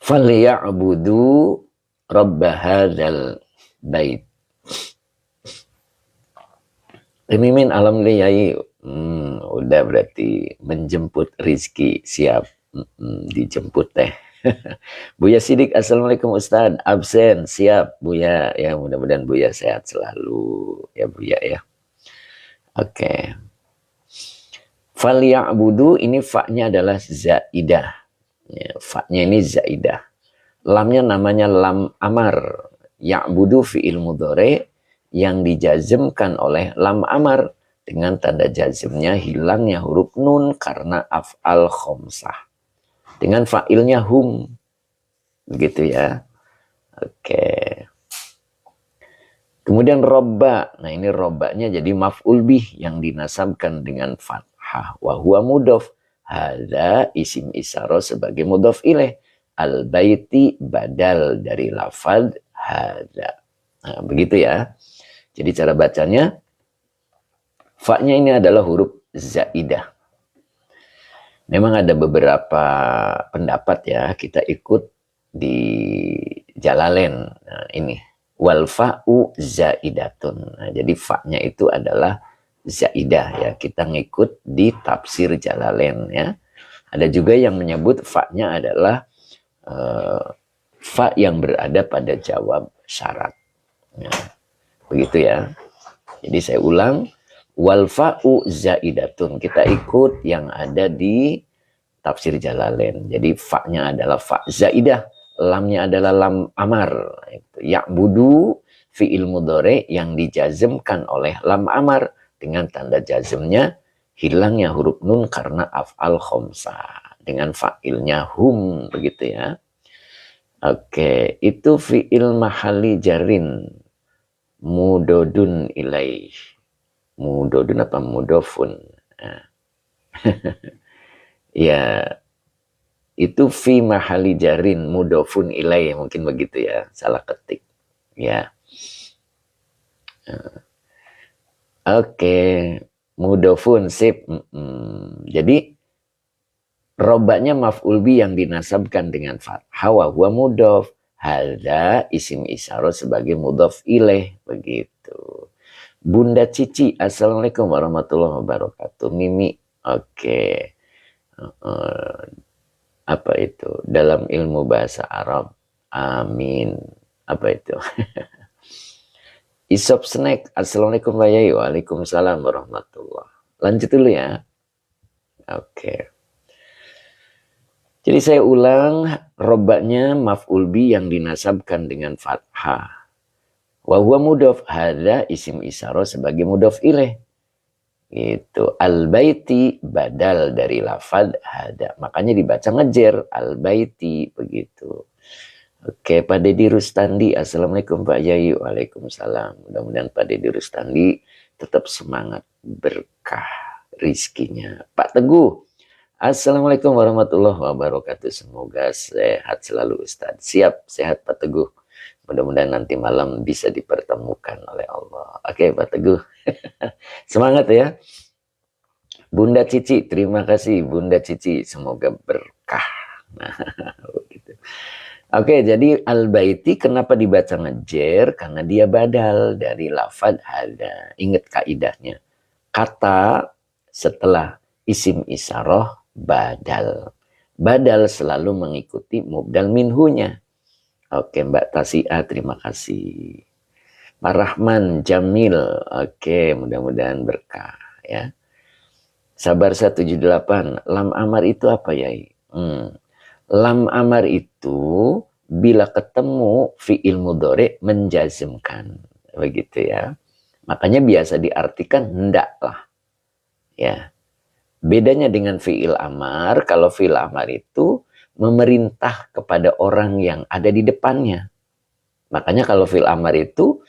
Falyabudu rabb hadzal bait. Mimin alhamdulillah. Udah berarti menjemput rizki, siap. Dijemput teh. Buya Sidik, assalamualaikum Ustadz. Absen, siap Buya. Ya mudah-mudahan Buya sehat selalu ya Buya ya. Oke. Falyabudu ini fa-nya adalah zaidah. Ya, fa-nya ini zaidah. Lamnya namanya lam amar. Ya'budu fi'il mudhari yang dijazmkan oleh lam amar dengan tanda jazmnya hilangnya huruf nun karena af'al khomsah. Dengan fa'ilnya hum. Begitu ya. Oke. Kemudian robba. Nah ini robbanya jadi maf'ul bih yang dinasabkan dengan fathah. Wa huwa mudhof. Hadza isim isyarah sebagai mudhof ilaih. Al-baiti badal dari lafaz hadza. Nah begitu ya. Jadi cara bacanya. Fa-nya ini adalah huruf zaidah. Memang ada beberapa pendapat ya. Kita ikut di Jalalain. Nah ini. Wal fa'u zaidatun. Nah, jadi fa-nya itu adalah zaidah ya. Kita ngikut di tafsir Jalalain ya. Ada juga yang menyebut fa-nya adalah fa yang berada pada jawab syarat. Ya. Begitu ya. Jadi saya ulang. Wal fa'u zaidatun. Kita ikut yang ada di tafsir Jalalain. Jadi fa-nya adalah fa zaidah. Lamnya adalah lam amar. Ya'budu fi'il mudhari yang dijazmkan oleh lam amar. Dengan tanda jazmnya hilangnya huruf nun karena af'al khomsah. Dengan fa'ilnya hum. Begitu ya. Oke. Itu fi'il mahali jarin. Mudodun ilaih. Mudodun apa mudofun? Nah. Ya. Itu fi mahali jarin mudofun ilai mungkin begitu ya, salah ketik ya. Oke, mudofun sip. Jadi robaknya maf'ul bi yang dinasabkan dengan fathah wa huwa mudof. Hadza isim isyarah sebagai mudhof ilaih begitu. Bunda Cici, assalamualaikum warahmatullahi wabarakatuh. Mimi, oke. Apa itu? Dalam ilmu bahasa Arab. Amin. Apa itu? Isop Snack. Assalamualaikum warahmatullahi wabarakatuh. Waalaikumsalam warahmatullahi. Lanjut dulu ya. Oke. Jadi saya ulang. Robaknya maf'ul bi yang dinasabkan dengan fathah. Wa huwa mudhof. Hadza isim isyarah sebagai mudhof ilaih. Itu al-baiti badal dari lafaz hada. Makanya dibaca ngejer al-baiti begitu. Oke, Pak Dedi Rustandi, assalamualaikum Pak Yayu. Waalaikumsalam. Mudah-mudahan Pak Dedi Rustandi tetap semangat, berkah rizkinya. Pak Teguh, assalamualaikum warahmatullahi wabarakatuh. Semoga sehat selalu Ustadz. Siap, sehat Pak Teguh. Mudah-mudahan nanti malam bisa dipertemukan oleh Allah. Oke Pak Teguh. Semangat ya. Bunda Cici, terima kasih Bunda Cici. Semoga berkah. Nah, begitu. Oke, jadi al-baiti kenapa dibaca ngejer? Karena dia badal dari lafaz hada. Ingat kaidahnya. Kata setelah isim isyarah badal. Badal selalu mengikuti mubdal minhunya. Oke Mbak Tasia, terima kasih. Pak Rahman, Jamil, oke mudah-mudahan berkah ya. Sabar 178, lam amar itu apa ya? Lam amar itu bila ketemu fi'il mudhari menjazmkan, begitu ya. Makanya biasa diartikan hendaklah. Ya. Bedanya dengan fi'il amar, kalau fi'il amar itu memerintah kepada orang yang ada di depannya. Makanya kalau fi'il amar itu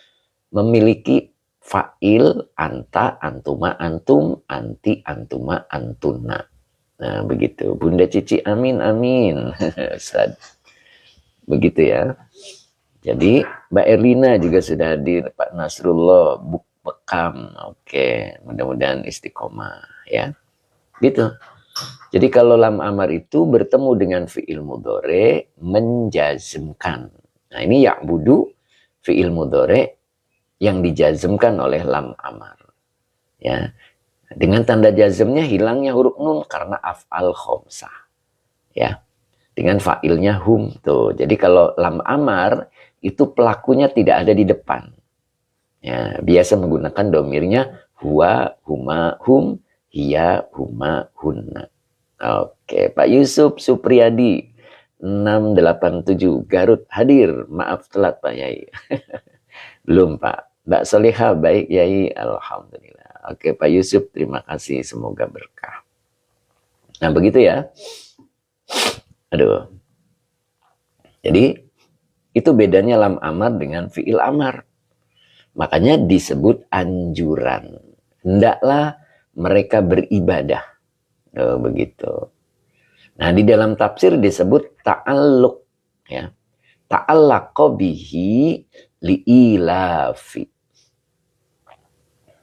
memiliki fa'il, anta, antuma, antum, anti, antuma, antuna. Nah begitu. Bunda Cici, amin, amin. Begitu ya. Jadi Mbak Erlina juga sudah hadir. Pak Nasrullah, Buk Bekam. Oke, mudah-mudahan istiqomah ya. Gitu. Jadi kalau lam amar itu bertemu dengan fi'il mudhari menjazmkan. Nah ini ya'budu fi'il mudhari yang dijazmkan oleh lam amar. Ya, dengan tanda jazmnya hilangnya huruf nun karena af'al khomsah. Ya, dengan fa'ilnya hum tuh. Jadi kalau lam amar itu pelakunya tidak ada di depan. Ya, biasa menggunakan domirnya huwa, huma, hum, hiya, huma, hunna. Oke, Pak Yusuf Supriyadi 687 Garut hadir. Maaf telat Pak Yai. Belum Pak. Mbak Solihah baik Yai. Alhamdulillah. Oke Pak Yusuf, terima kasih. Semoga berkah. Nah begitu ya. Aduh. Jadi itu bedanya lam amar dengan fi'il amar. Makanya disebut anjuran. Hendaklah mereka beribadah. Oh, begitu. Nah di dalam tafsir disebut ta'alluq. Ya. Ta'allaqo bihi li'ilafi.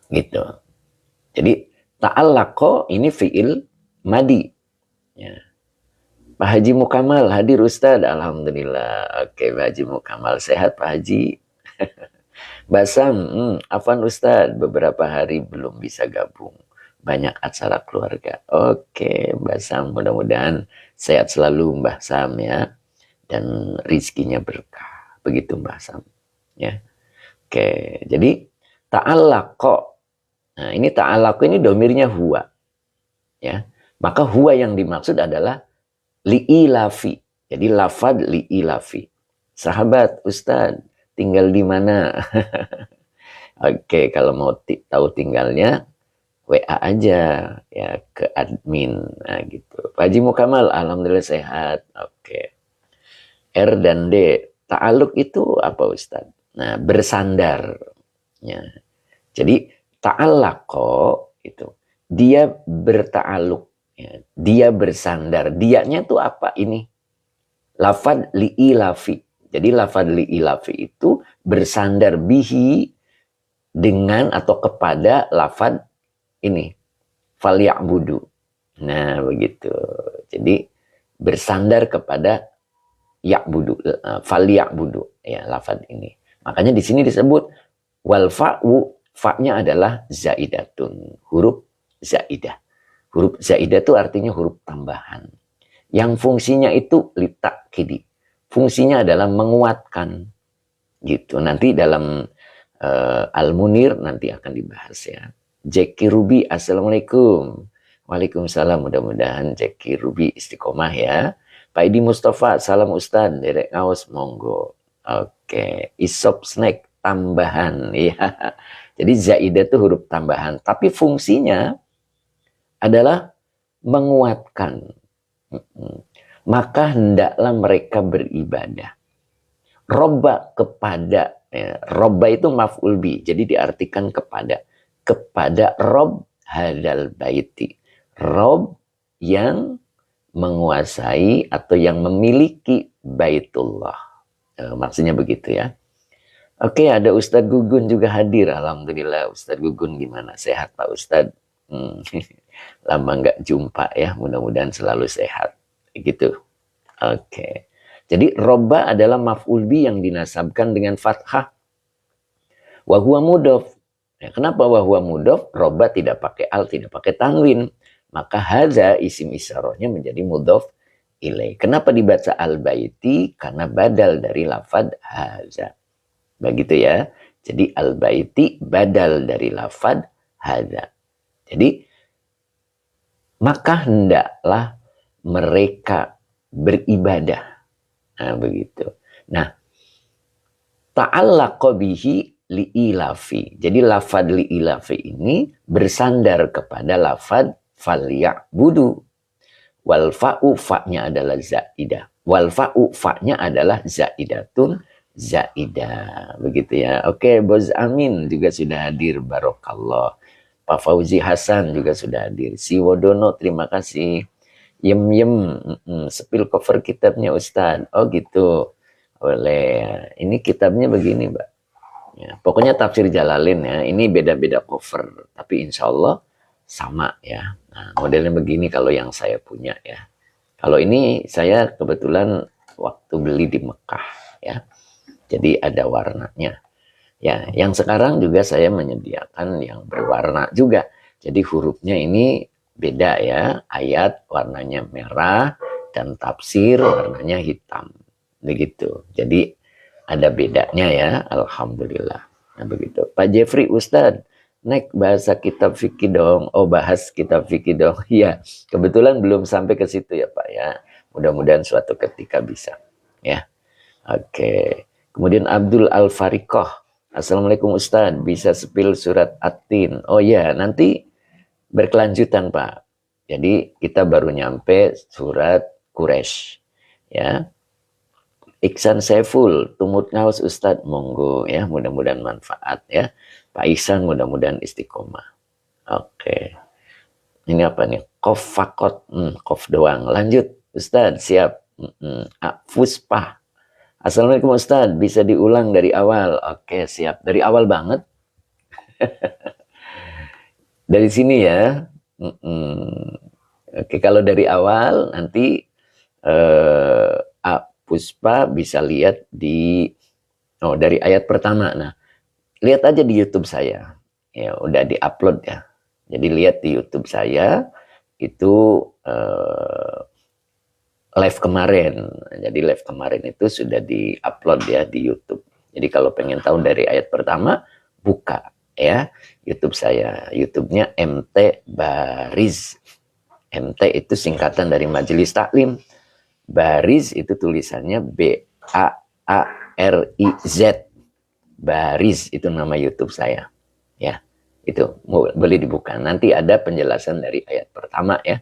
Gitu. Jadi ta'allaqo ini fi'il madi. Ya. Pak Haji Mukamal hadir Ustaz. Alhamdulillah. Oke Pak Haji Mukamal sehat Pak Haji. Basam, Afan Ustaz beberapa hari belum bisa gabung. Banyak acara keluarga. Oke Basam, mudah-mudahan sehat selalu Mbah Sam ya. Dan rizkinya berkah. Begitu Mbah Sam. Ya. Oke, jadi ta'allaqo. Nah, ini ta'allaqo ini domirnya huwa. Ya. Maka huwa yang dimaksud adalah li'ilafi. Jadi lafad li'ilafi. Sahabat, Ustaz, tinggal di mana? Oke, kalau mau tahu tinggalnya, WA aja ya ke admin. Nah, gitu. Pak Haji Mukamal, alhamdulillah sehat. Oke. R dan D. Ta'aluk itu apa Ustaz? Nah, bersandar. Ya. Jadi ta'allaqo itu dia berta'aluk, ya. Dia bersandar. Dianya itu apa ini? Lafad li'ilafi. Jadi lafad li'ilafi itu bersandar bihi dengan atau kepada lafad ini. Falya'budu. Nah, begitu. Jadi bersandar kepada ya'budu, falya'budu ya lafad ini. Makanya di sini disebut wal fa'u, fa-nya adalah zaidatun, huruf zaidah. Huruf zaidah itu artinya huruf tambahan. Yang fungsinya itu litakkidi. Fungsinya adalah menguatkan. Gitu. Nanti dalam Al-Munir nanti akan dibahas ya. Jeki Ruby, assalamualaikum. Waalaikumsalam. Mudah-mudahan Jeki Ruby istiqomah ya. Pak Edi Mustafa, salam Ustaz, derek ngaos monggo. Oke, isop snack tambahan ya. Jadi zaidah itu huruf tambahan, tapi fungsinya adalah menguatkan. Maka hendaklah mereka beribadah. Robba kepada, ya. Robba itu maf'ul bi, jadi diartikan kepada Rob hadal baiti. Rob yang menguasai atau yang memiliki Baitullah. Maksudnya begitu ya. Oke, ada Ustadz Gugun juga hadir. Alhamdulillah. Ustadz Gugun gimana? Sehat Pak Ustadz? Lama nggak jumpa ya. Mudah-mudahan selalu sehat. Gitu. Oke. Jadi robba adalah maf'ul bi yang dinasabkan dengan fathah. Wa huwa mudhof. Ya, kenapa wa huwa mudhof? Robba tidak pakai al, tidak pakai tanwin. Maka hadza isim isyarahnya menjadi mudhof ilaih. Kenapa dibaca al-baiti? Karena badal dari lafad hadza. Begitu ya. Jadi al-baiti badal dari lafad hadza. Jadi maka hendaklah mereka beribadah. Nah, begitu. Nah, ta'allaqa bihi li'ilafi. Jadi lafad li'ilafi ini bersandar kepada lafad falya'budu. Wal fa'u fa'nya adalah zaidah. Wal fa'u fa'nya adalah zaidatun zaidah. Begitu ya. Oke, Bos Amin juga sudah hadir. Barokallah. Pak Fauzi Hasan juga sudah hadir. Si Wodono, terima kasih. Yem, sepil cover kitabnya Ustaz. Oh gitu. Boleh. Ini kitabnya begini, Mbak. Ya, pokoknya tafsir Jalalain ya. Ini beda-beda cover. Tapi insya Allah sama ya. Nah, modelnya begini kalau yang saya punya ya. Kalau ini saya kebetulan waktu beli di Mekah ya. Jadi ada warnanya. Ya, yang sekarang juga saya menyediakan yang berwarna juga. Jadi hurufnya ini beda ya. Ayat warnanya merah dan tafsir warnanya hitam. Begitu. Jadi ada bedanya ya. Alhamdulillah. Nah begitu. Pak Jeffrey Ustadz, naik bahasa kitab fikih dong. Oh bahas kitab fikih dong. Iya, kebetulan belum sampai ke situ ya Pak ya. Mudah-mudahan suatu ketika bisa. Ya. Oke. Kemudian Abdul Al-Fariqoh. Assalamualaikum Ustadz, bisa sepil surat At-Tin. Oh ya, nanti berkelanjutan Pak. Jadi kita baru nyampe surat Quraisy. Ya. Iksan Saiful, tumut ngaus Ustadz, monggo ya, mudah-mudahan manfaat ya. Pak Iksan mudah-mudahan istiqomah. Oke. Ini apa nih? Kof fakot, kof doang. Lanjut Ustadz, siap. Fuspa. Assalamualaikum Ustadz, bisa diulang dari awal? Oke, siap. Dari awal banget. Dari sini ya. Oke, kalau dari awal nanti Puspa bisa lihat dari ayat pertama. Nah, lihat aja di YouTube saya. Ya, udah di-upload ya. Jadi lihat di YouTube saya itu live kemarin. Jadi live kemarin itu sudah di-upload ya di YouTube. Jadi kalau pengen tahu dari ayat pertama, buka ya YouTube saya. YouTube-nya MT Bariz. MT itu singkatan dari Majelis Taklim. Bariz itu tulisannya B-A-A-R-I-Z. Bariz itu nama YouTube saya. Ya, itu boleh dibuka. Nanti ada penjelasan dari ayat pertama ya.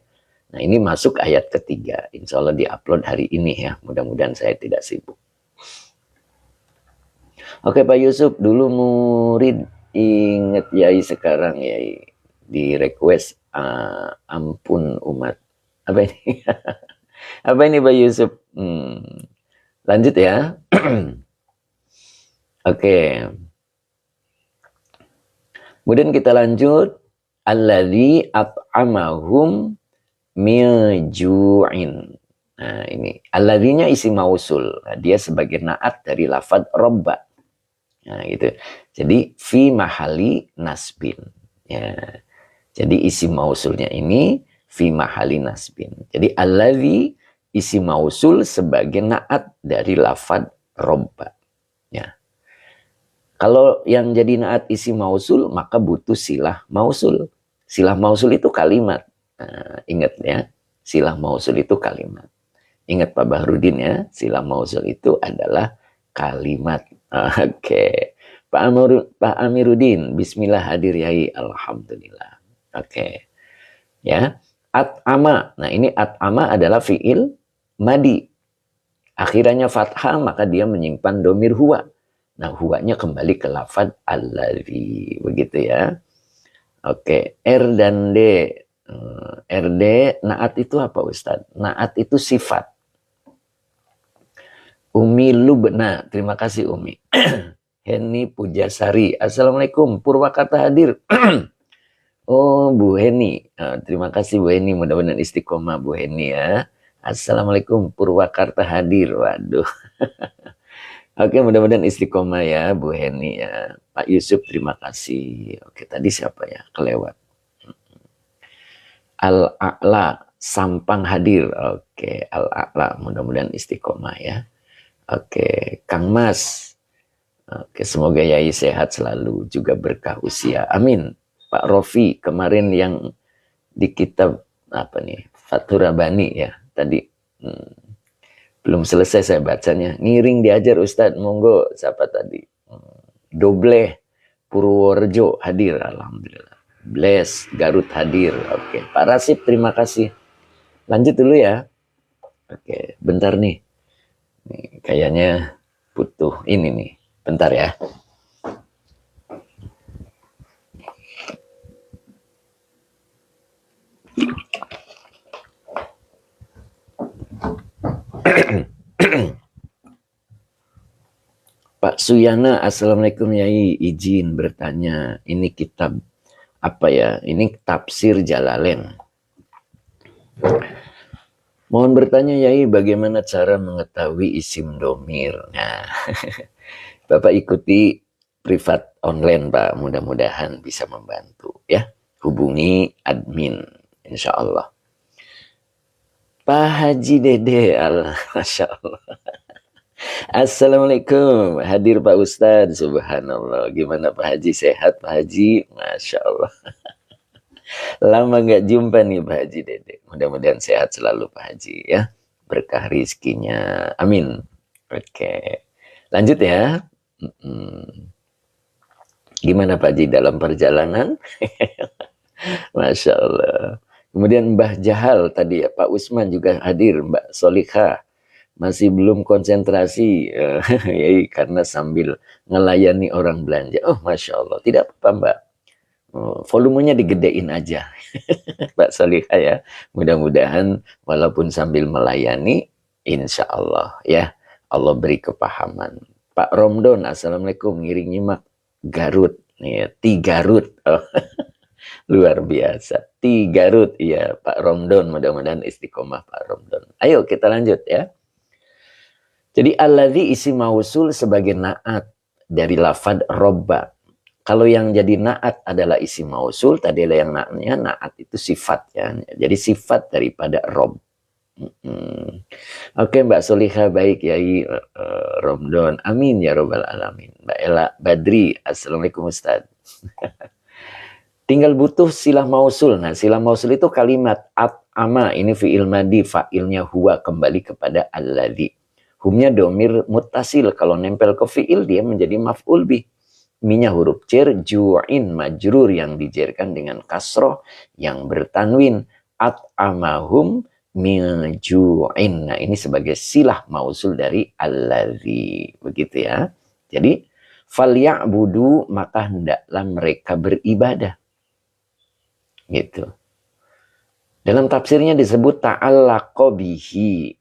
Nah ini masuk ayat ketiga. Insya Allah di-upload hari ini ya. Mudah-mudahan saya tidak sibuk. Oke Pak Yusuf, dulu murid inget Yai sekarang Yai. Di request ampun umat. Apa ini? Apa ini Pak Yusuf? Lanjut ya. Oke. Kemudian kita lanjut. Alladzi at'amahum milju'in. Nah ini. Alladzinya isi mausul. Nah, dia sebagai naat dari lafad robba. Nah gitu. Jadi fi mahali nasbin. Ya. Jadi isi mausulnya ini fi mahali nasbin. Jadi alladzi isi mausul sebagai naat dari lafad robba. Ya. Kalau yang jadi naat isi mausul, maka butuh silah mausul. Silah mausul itu kalimat. Nah, ingat ya, silah mausul itu kalimat. Ingat Pak Bahrudin ya, silah mausul itu adalah kalimat. Oke. Pak Amiruddin, bismillah hadir yai, alhamdulillah. Oke. Ya. At'ama. Nah, ini at'ama adalah fiil madi. Akhirannya fathah, maka dia menyimpan domir huwa. Nah, huwanya kembali ke lafad alladzi, begitu ya. Oke, R dan D. RD, naat itu apa Ustadz? Naat itu sifat. Umi Lubna, terima kasih Umi. Heni Pujasari, Assalamualaikum, Purwakarta hadir. Oh, Bu Heni, terima kasih Bu Heni, mudah-mudahan istiqomah Bu Heni ya. Assalamualaikum, Purwakarta hadir, waduh. Oke, mudah-mudahan istiqomah ya Bu Heni ya. Pak Yusuf terima kasih. Oke, tadi siapa ya? Kelewat. Al-A'la Sampang hadir. Oke, Al-A'la mudah-mudahan istiqomah ya. Oke, Kang Mas. Oke, semoga Yai sehat selalu juga berkah usia. Amin. Pak Rofi kemarin yang di kitab apa nih? Fathur Rabbani ya. Tadi belum selesai saya bacanya. Ngiring diajar Ustadz, monggo. Siapa tadi? Dobleh Purworejo hadir, alhamdulillah. Bless Garut hadir. Oke, Pak Rasib terima kasih. Lanjut dulu ya. Oke, bentar nih. Nih kayaknya butuh ini nih. Bentar ya. Pak Suyana, Assalamualaikum Yai, izin bertanya, ini kitab apa ya? Ini tafsir Jalalain. Mohon bertanya Yai, bagaimana cara mengetahui isim domir? Nah, Bapak ikuti privat online Pak, mudah-mudahan bisa membantu ya. Hubungi admin, insya Allah. Pak Haji Dede, Masya Allah. Assalamualaikum, hadir Pak Ustadz, subhanallah. Gimana Pak Haji, sehat Pak Haji? Masya Allah. Lama nggak jumpa nih Pak Haji Dede. Mudah-mudahan sehat selalu Pak Haji ya. Berkah rizkinya. Amin. Oke. Lanjut ya. Gimana Pak Haji dalam perjalanan? Masya Allah. Kemudian Mbah Jahal tadi ya. Pak Usman juga hadir. Mbak Solika. Masih belum konsentrasi. Ya, karena sambil ngelayani orang belanja. Oh Masya Allah. Tidak apa-apa Mbak. Volumenya digedein aja. Pak Solihah ya. Mudah-mudahan walaupun sambil melayani, insya Allah ya. Allah beri kepahaman. Pak Romdon, Assalamualaikum. Ngiring nyimak Garut. Ya, Tigarut. Oh, luar biasa. Tigarut. Ya, Pak Romdon. Mudah-mudahan istiqomah Pak Romdon. Ayo kita lanjut ya. Jadi alladzi isi mausul sebagai naat dari lafad robba. Kalau yang jadi naat adalah isim mausul, tadi ada yang naatnya, naat itu sifat ya. Jadi sifat daripada rob. Oke Mbak Solihah, baik Yai Romdon. Amin ya robbal alamin. Mbak Ella Badri, Assalamualaikum Ustaz. Tinggal butuh silah mausul. Nah silah mausul itu kalimat at'ama, ini fi'il madi, fa'ilnya huwa, kembali kepada alladzi. Humnya domir muttasil, kalau nempel ke fi'il dia menjadi maf'ul bih. Minya huruf cer, ju'in majrur yang dijerkan dengan kasroh yang bertanwin. At'amahum min ju'in. Nah ini sebagai silah mausul dari alladzi. Begitu ya. Jadi falya'budu, maka hendaklah mereka beribadah. Gitu. Dalam tafsirnya disebut ta'allaqo bihi.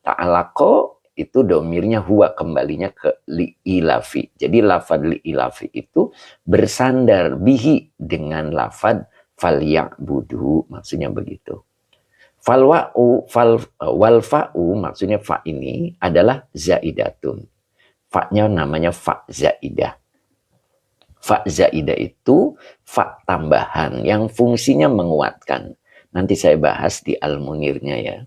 Ta'allaqo itu domirnya huwa, kembalinya ke li'ilafi. Jadi lafad li'ilafi itu bersandar bihi dengan lafad falya'budu, maksudnya begitu. Walfa'u maksudnya fa ini adalah zaidatun. Fa'nya namanya fa zaidah. Fa zaidah itu fa tambahan yang fungsinya menguatkan. Nanti saya bahas di Al-Munirnya ya.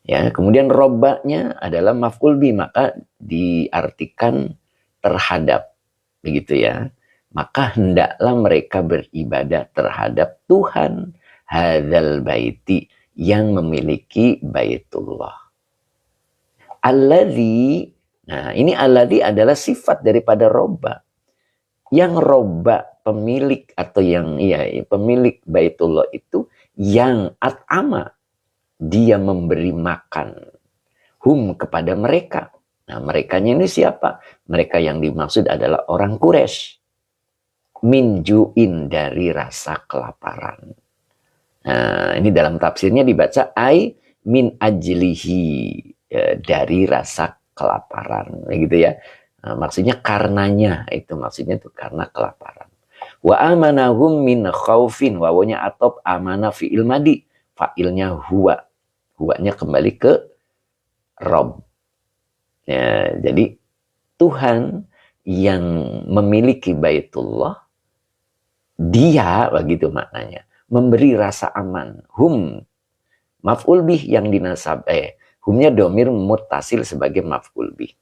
Ya, kemudian robbanya adalah maf'ul bi, maka diartikan terhadap, begitu ya. Maka hendaklah mereka beribadah terhadap Tuhan hadzal baiti, yang memiliki baitullah. Alladzi, nah ini alladzi adalah sifat daripada robba. Yang robba pemilik atau yang pemilik baitullah itu yang at'ama, dia memberi makan kepada mereka. Nah, merekanya ini siapa? Mereka yang dimaksud adalah orang Quraisy. Minjuin, dari rasa kelaparan. Nah, ini dalam tafsirnya dibaca min ajlihi, dari rasa kelaparan, gitu ya. Nah, maksudnya karenanya, itu maksudnya itu karena kelaparan. Wa amanahum min khaufin, wawunya atop, amana fi'il madi, fa'ilnya huwa. Huwanya kembali ke Rob. Ya, jadi Tuhan yang memiliki baitullah, dia, begitu maknanya, memberi rasa aman. Maf'ul bih yang dinasab, humnya domir muttasil sebagai maf'ul bih.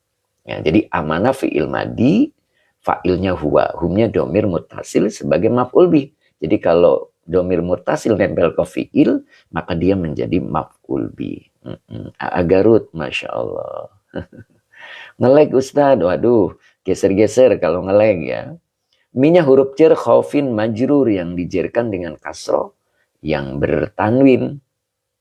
Ya, jadi amanah fi'il madi, fa'ilnya huwa. Humnya domir muttasil sebagai maf'ul bih. Jadi kalau domir muttasil nempel ke fi'il, maka dia menjadi maf'ul bih. Agarut, Masya Allah. Ngelag Ustadz, waduh, geser-geser kalau ngelag ya. Minya huruf cer, khaufin majrur yang dijerkan dengan kasroh yang bertanwin.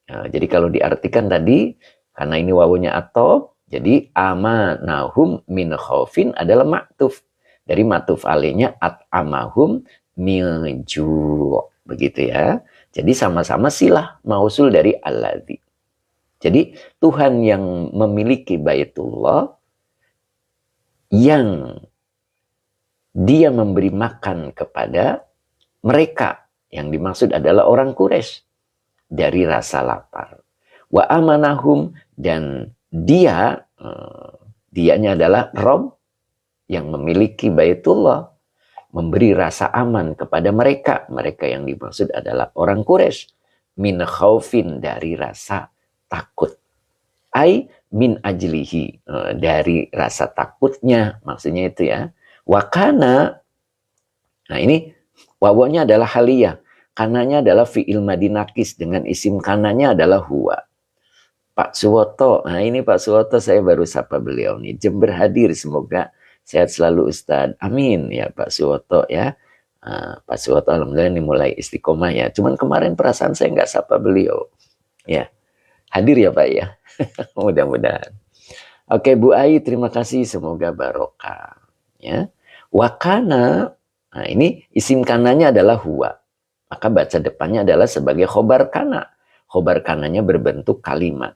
Nah, jadi kalau diartikan tadi, karena ini wawunya atop, jadi amanahum min khaufin adalah maktuf. Dari maktuf alainya at'amahum min ju'. Begitu ya. Jadi sama-sama silah mausul dari alladzi. Jadi Tuhan yang memiliki baitullah, yang dia memberi makan kepada mereka, yang dimaksud adalah orang Quraisy. dari rasa lapar. Wa amanahum, dan dianya adalah Rob yang memiliki Baitullah, memberi rasa aman kepada mereka. Mereka yang dimaksud adalah orang Quraisy. Min khaufin, dari rasa takut. Ai min ajlihi, dari rasa takutnya, maksudnya itu ya. Wakana, nah ini wawanya adalah haliyah, kananya adalah fi'il madinakis, dengan isim kananya adalah huwa. Pak Suwoto, nah ini Pak Suwoto saya baru sapa beliau nih, Jember hadir, semoga sehat selalu Ustadz, amin ya Pak Suwoto ya. Pak Suwoto alhamdulillah ini mulai istiqomah ya, cuman kemarin perasaan saya nggak sapa beliau ya. Hadir ya Pak ya. Mudah-mudahan. Oke Bu Ai, terima kasih, semoga barokah ya. Wakana, nah ini isim kananya adalah huwa, maka baca depannya adalah sebagai khobar kana. Khobar kananya berbentuk kalimat.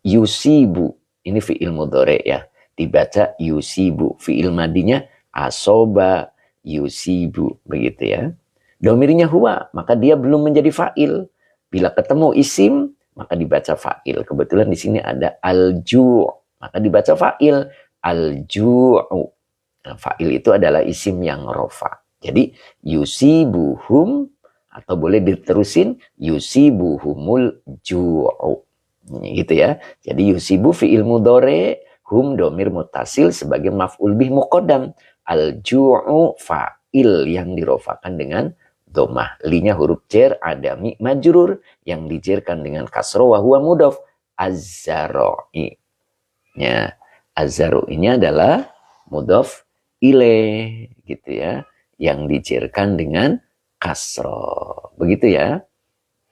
Yusibu, ini fi'il mudhari ya, dibaca yusibu. Fi'il madinya asoba yusibu, begitu ya. Domirnya huwa, maka dia belum menjadi fa'il. Bila ketemu isim, maka dibaca fa'il. Kebetulan di sini ada al-ju', maka dibaca fa'il. Al-ju'u. Nah, fa'il itu adalah isim yang rofa. Jadi yusibuhum, atau boleh diterusin yusibuhumul ju'u. Gitu ya. Jadi yusibu fi'il mudhari, hum domir mutasil sebagai maf'ul bih muqaddam. Al-ju'u fa'il yang dirofakan dengan domah. Linya huruf jar adami majrur yang dijerkan dengan kasroh wa huwa mudhof. Az-zara'i. Ya, az-zara'inya adalah mudhof ilaih gitu ya, yang dijerkan dengan kasroh. Begitu ya.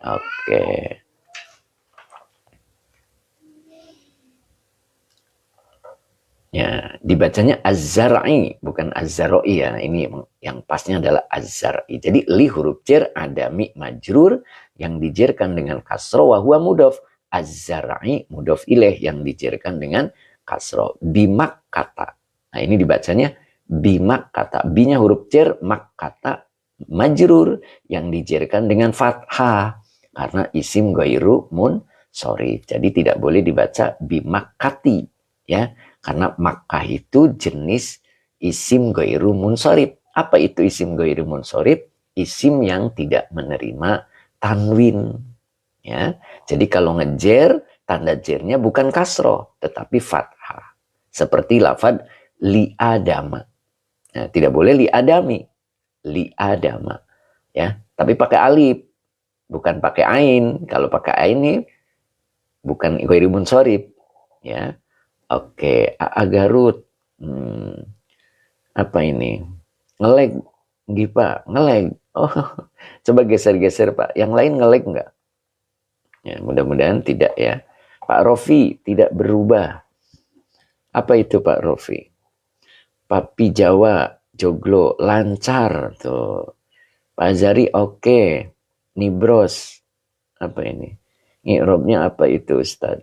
Oke. Ya, dibacanya az-zar'i bukan az-zara'i ya. Ini yang pasnya adalah az-zar'i. Jadi li huruf jar adami majrur yang dijerkan dengan kasroh wa huwa mudhof. Az-zar'i mudhof ilaih yang dijerkan dengan kasroh. Bimak kata. Nah, ini dibacanya bimak kata. Binya huruf jar, mak kata majrur yang dijerkan dengan fathah karena isim ghairu munsharif. Jadi tidak boleh dibaca bimakati ya. Karena Makkah itu jenis isim ghairu munsharif. Apa itu isim ghairu munsharif? Isim yang tidak menerima tanwin. Ya. Jadi kalau ngejer, tanda jernya bukan kasroh, tetapi fathah. Seperti lafad li adama. Nah, tidak boleh li adami. Li adama. Ya. Tapi pakai alif. Bukan pakai ain. Kalau pakai ain ini bukan ghairu munsharif. Ya. Oke, Garut. Apa ini? Ngelag, Gipa, ngelag. Oh, coba geser-geser Pak. Yang lain ngelag nggak? Ya, mudah-mudahan tidak ya. Pak Rofi tidak berubah. Apa itu Pak Rofi? Papi Jawa, joglo, lancar tuh. Pak Azari oke. Nibros. Apa ini? I'robnya apa itu Ustaz?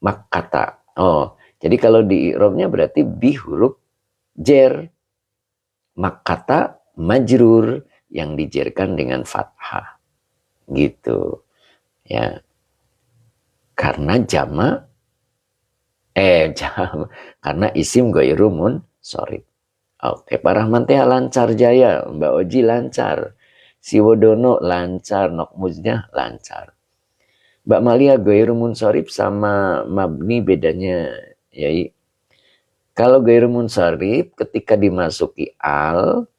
Makkata. Oh. Jadi kalau di i'rabnya berarti bi huruf jer. Makkata majrur yang dijerkan dengan fathah. Gitu. Ya. Karena karena isim ghairu munsharif. Oke, Pak Rahman Teh lancar jaya, Mbak Oji lancar. Si Wodono lancar, Nokmuznya lancar. Mbak Malia ghairu munsharif sama mabni bedanya ya, kalau ghairu munsharif ketika dimasuki al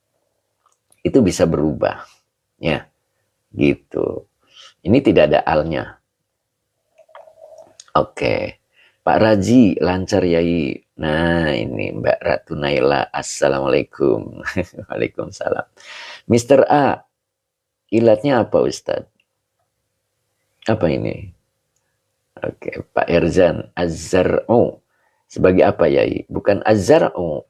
itu bisa berubah ya gitu. Ini tidak ada alnya. Oke. Pak Raji lancar yai. Nah ini Mbak Ratu Naila, assalamualaikum. Waalaikumsalam. Mr. A, ilatnya apa Ustadz? Apa ini? Oke, Pak Erzan, az-zar'u. Sebagai apa yai? Bukan az-zar'u.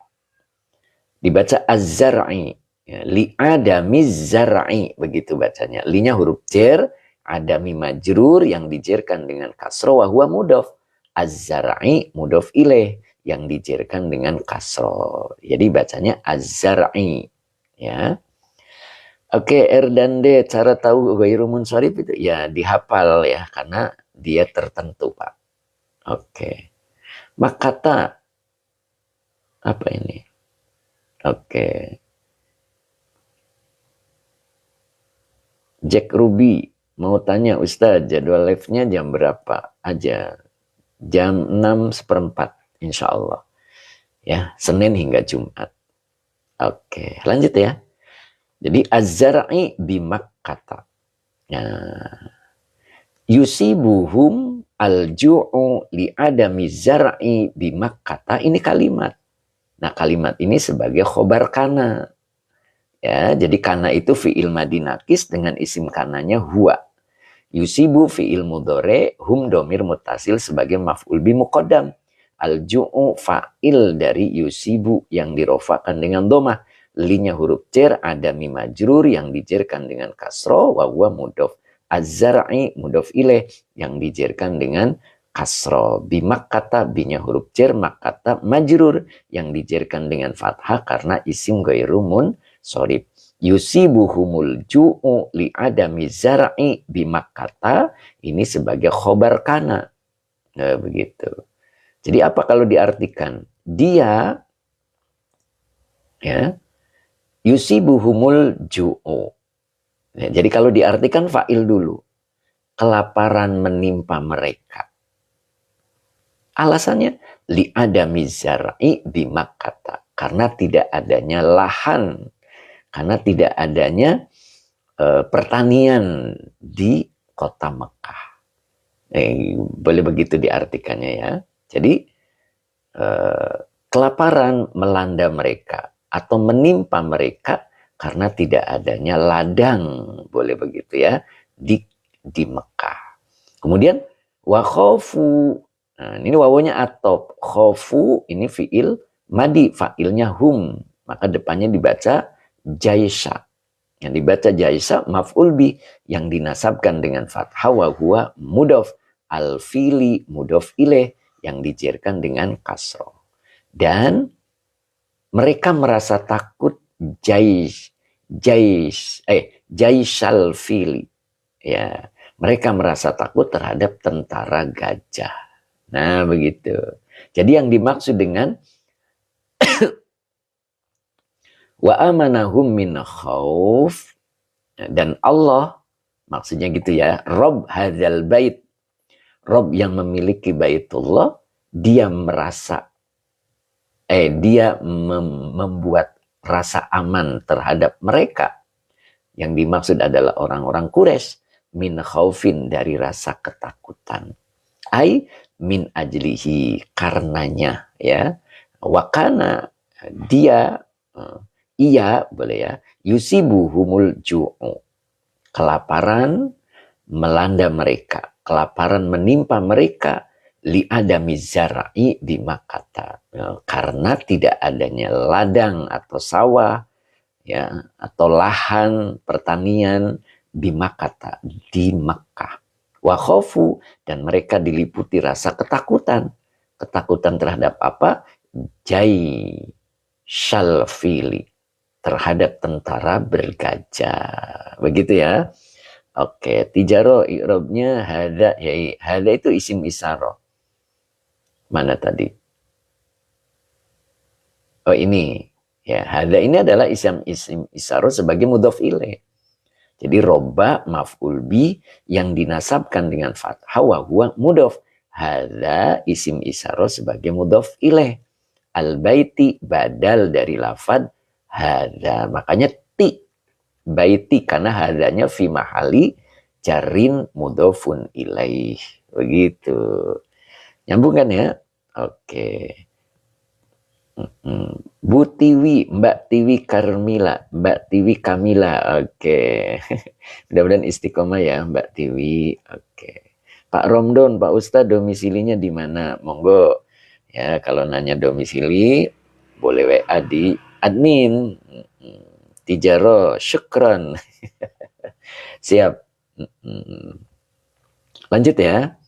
Dibaca az-zar'i. Ya, li adamiz zar'i. Begitu bacanya. Linya huruf jer, adami majrur yang dijerkan dengan kasroh wa huwa mudhof. Az-zar'i mudhof ilaih yang dijerkan dengan kasroh. Jadi bacanya az-zar'i. Ya. Oke, R dan D, cara tahu ghairu munsharif itu ya dihafal ya, karena dia tertentu, Pak. Oke. Makata, apa ini? Oke. Jack Ruby, mau tanya Ustadz, jadwal live-nya jam berapa aja? Jam 6:15, insya Allah. Ya, Senin hingga Jumat. Oke, lanjut ya. Jadi, az-zar'i bimakkata. Nah, yusibuhum al-ju'u li'adami zar'i bimakkata. Ini kalimat. Nah, kalimat ini sebagai khobar kana. Ya, jadi kana itu fi'il madi nakis dengan isim kananya huwa. Yusibu fi'il mudhore, hum domir mutasil sebagai maf'ul bi muqaddam. Al-ju'u fa'il dari yusibu yang dirofakan dengan domah. Linya huruf cer, ada mi majrur yang dijerkan dengan kasro, wa huwa mudhof. Az-zar'i mudhof ilaih yang dijerkan dengan kasro. Bimakkata, binya huruf cer, makkata majrur yang dijerkan dengan fathah karena isim ghairu munsharif. Yusibuhumul ju'u li'adami zar'i bimakkata, ini sebagai khobar kana. Nah, begitu. Jadi apa kalau diartikan? Dia ya yusibuhumul ju'u. Ya, jadi kalau diartikan fa'il dulu. Kelaparan menimpa mereka. Alasannya li'adami zar'i bimakkata, karena tidak adanya lahan, karena tidak adanya pertanian di kota Mekah. Boleh begitu diartikannya ya. Jadi kelaparan melanda mereka atau menimpa mereka karena tidak adanya ladang, boleh begitu ya, di Mekah. Kemudian wa khofu. Nah, ini wawunya atop. Khofu ini fiil madi, fa'ilnya hum, maka depannya dibaca jaisa. Yang dibaca jaisa maf'ul bi yang dinasabkan dengan fathah, wa huwa mudhof. Al-fili mudhof ilaih yang dijerkan dengan kasroh. Dan mereka merasa takut jaisal fili. Ya, mereka merasa takut terhadap tentara gajah. Nah, begitu. Jadi yang dimaksud dengan wa amanahum min khauf, dan Allah maksudnya gitu ya, Rob hadzal bait, Rob yang memiliki baitullah, dia merasa dia membuat rasa aman terhadap mereka. Yang dimaksud adalah orang-orang Quraisy, min khaufin, dari rasa ketakutan. Ai min ajlihi, karenanya ya. Wakana, dia ia boleh ya, yusibuhumul ju'u, kelaparan melanda mereka, kelaparan menimpa mereka, li'adami zar'i bimakkata, karena tidak adanya ladang atau sawah ya, atau lahan pertanian bimakkata, di Makkah. Wa khofu, dan mereka diliputi rasa ketakutan. Ketakutan terhadap apa? Jaisal fili, terhadap tentara bergajah. Begitu ya. Oke, tijaro i'rabnya hada, ya hada itu isim isyarah. Mana tadi? Oh, ini. Ya, hada ini adalah isim isyarah sebagai mudhof ilaih. Jadi robba maf'ul bi yang dinasabkan dengan fathah, wa huwa mudhof. Hada isim isyarah sebagai mudhof ilaih. Al-baiti badal dari lafad hada. Makanya ti baiti, karena hadanya fi mahali jarin mudhofun ilaih. Begitu. Nyambung kan ya? Oke. Bu Tiwi, Mbak Tiwi Karmila, Mbak Tiwi Kamila. Oke. Mudah-mudahan istiqomah ya Mbak Tiwi. Oke. Pak Romdon, Pak Ustadz domisilinya di mana? Monggo. Ya, kalau nanya domisili boleh WA di admin. Tijaro, syukran. Siap. Lanjut ya.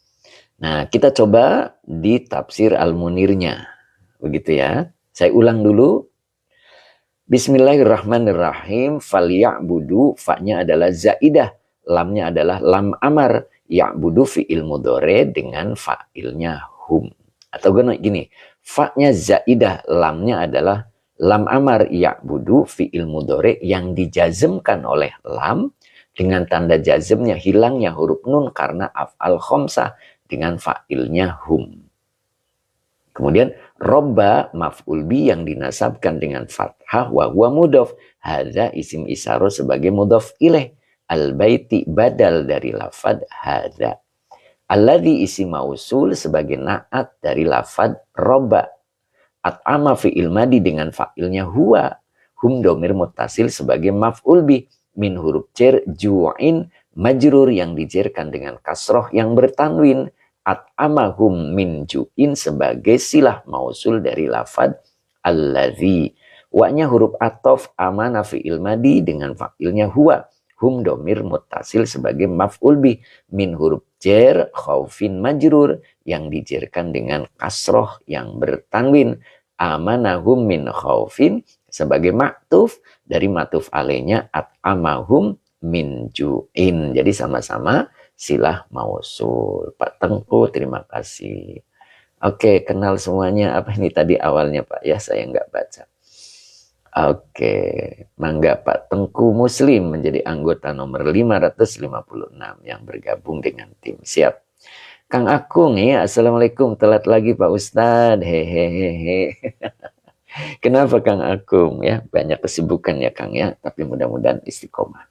Nah, kita coba di tafsir Al-Munirnya. Begitu ya. Saya ulang dulu. Bismillahirrahmanirrahim. Falyabudu, fa-nya adalah zaidah, lamnya adalah lam amar. Ya'budu fi'il mudhari dengan fa'ilnya hum. Atau gini, fa-nya zaidah, lamnya adalah lam amar. Ya'budu fi'il mudhari yang dijazmkan oleh lam dengan tanda jazmnya hilangnya huruf nun karena af'al khomsah dengan fa'ilnya hum. Kemudian robba maf'ul bi yang dinasabkan dengan fathah wa huwa mudhof. Hadza isim isyarah sebagai mudhof ilaih. Al-baiti badal dari lafad hadza. Alladzi isim mausul sebagai na'at dari lafad robba. At'ama fi'il madi dengan fa'ilnya huwa. Hum domir muttasil sebagai maf'ul bi. Min huruf jar ju'in majrur yang dijerkan dengan kasroh yang bertanwin. At'amahum min ju'in sebagai silah mausul dari lafad alladzi. Wa-nya huruf atof amana fi'il madi dengan fa'ilnya huwa. Hum domir muttasil sebagai maf'ul bi. Min huruf jar khaufin majrur yang dijerkan dengan kasroh yang bertanwin. Amanahum min khaufin sebagai maktuf dari matuf alainya at'amahum min ju'in. Jadi sama-sama silah mausul. Pak Tengku, terima kasih. Oke, kenal semuanya. Apa ini tadi awalnya, Pak? Ya, saya nggak baca. Oke, mangga Pak Tengku Muslim menjadi anggota nomor 556 yang bergabung dengan tim. Siap. Kang Akung, ya, Assalamualaikum. Telat lagi Pak Ustadz. Hehehe. Kenapa Kang Akung? Ya, banyak kesibukan ya Kang ya. Tapi mudah-mudahan istiqomah.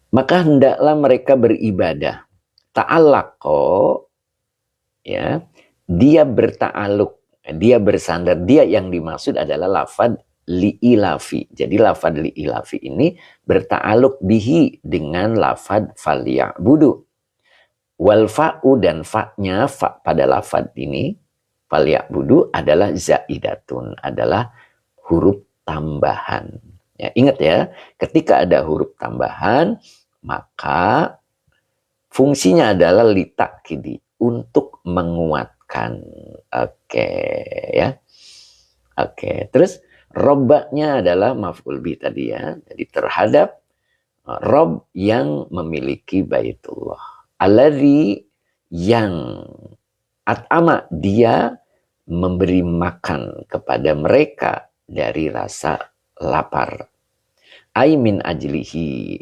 Maka hendaklah mereka beribadah. Ta'allaqo, ya, dia berta'aluk, dia bersandar, dia yang dimaksud adalah lafad li'ilafi. Jadi lafad li'ilafi ini berta'aluk bihi dengan lafad falyabudu. Wal fa'u dan fa'nya, fa pada lafad ini, falyabudu adalah zaidatun, adalah huruf tambahan. Ya, ingat ya, ketika ada huruf tambahan, maka fungsinya adalah litakidi, untuk menguatkan. Oke, ya. Oke, terus robbanya adalah maf'ul bi tadi ya. Jadi terhadap rob yang memiliki baitullah. Alladzi yang at'ama, dia memberi makan kepada mereka dari rasa lapar. Aimin ajlihi,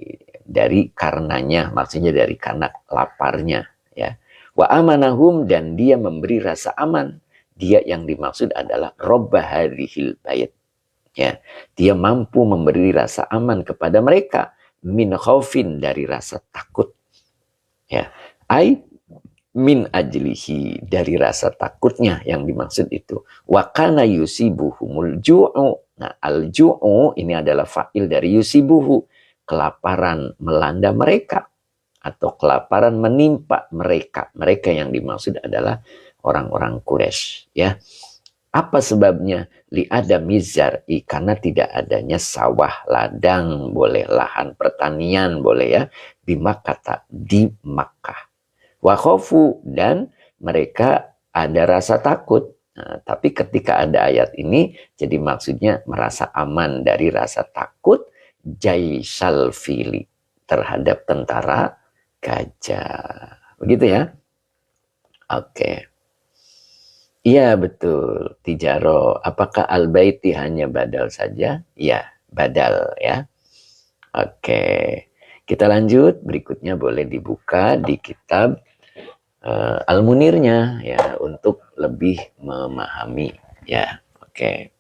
dari karenanya, maksudnya dari karena laparnya, ya. Wa amanahum, dan dia memberi rasa aman. Dia yang dimaksud adalah robba hadhil bait, ya. Dia mampu memberi rasa aman kepada mereka min khaufin, dari rasa takut, ya. Ai min ajlihi, dari rasa takutnya yang dimaksud itu. Wa kana yusibuhumul ju'u. Nah, al-ju'u ini adalah fa'il dari yusibuhu, kelaparan melanda mereka atau kelaparan menimpa mereka. Mereka yang dimaksud adalah orang-orang Quraisy, ya. Apa sebabnya? Li'adami zar'i, karena tidak adanya sawah, ladang, boleh lahan pertanian, boleh ya, di Makkah, di Makkah. Wa khofu, dan mereka ada rasa takut. Nah, tapi ketika ada ayat ini, jadi maksudnya merasa aman dari rasa takut jaisal fili, terhadap tentara gajah. Begitu ya? Oke. Iya betul, tijaro. Apakah al-baiti hanya badal saja? Ya, badal ya. Oke. Kita lanjut, berikutnya boleh dibuka di kitab Al-Munirnya ya, untuk lebih memahami ya. Oke.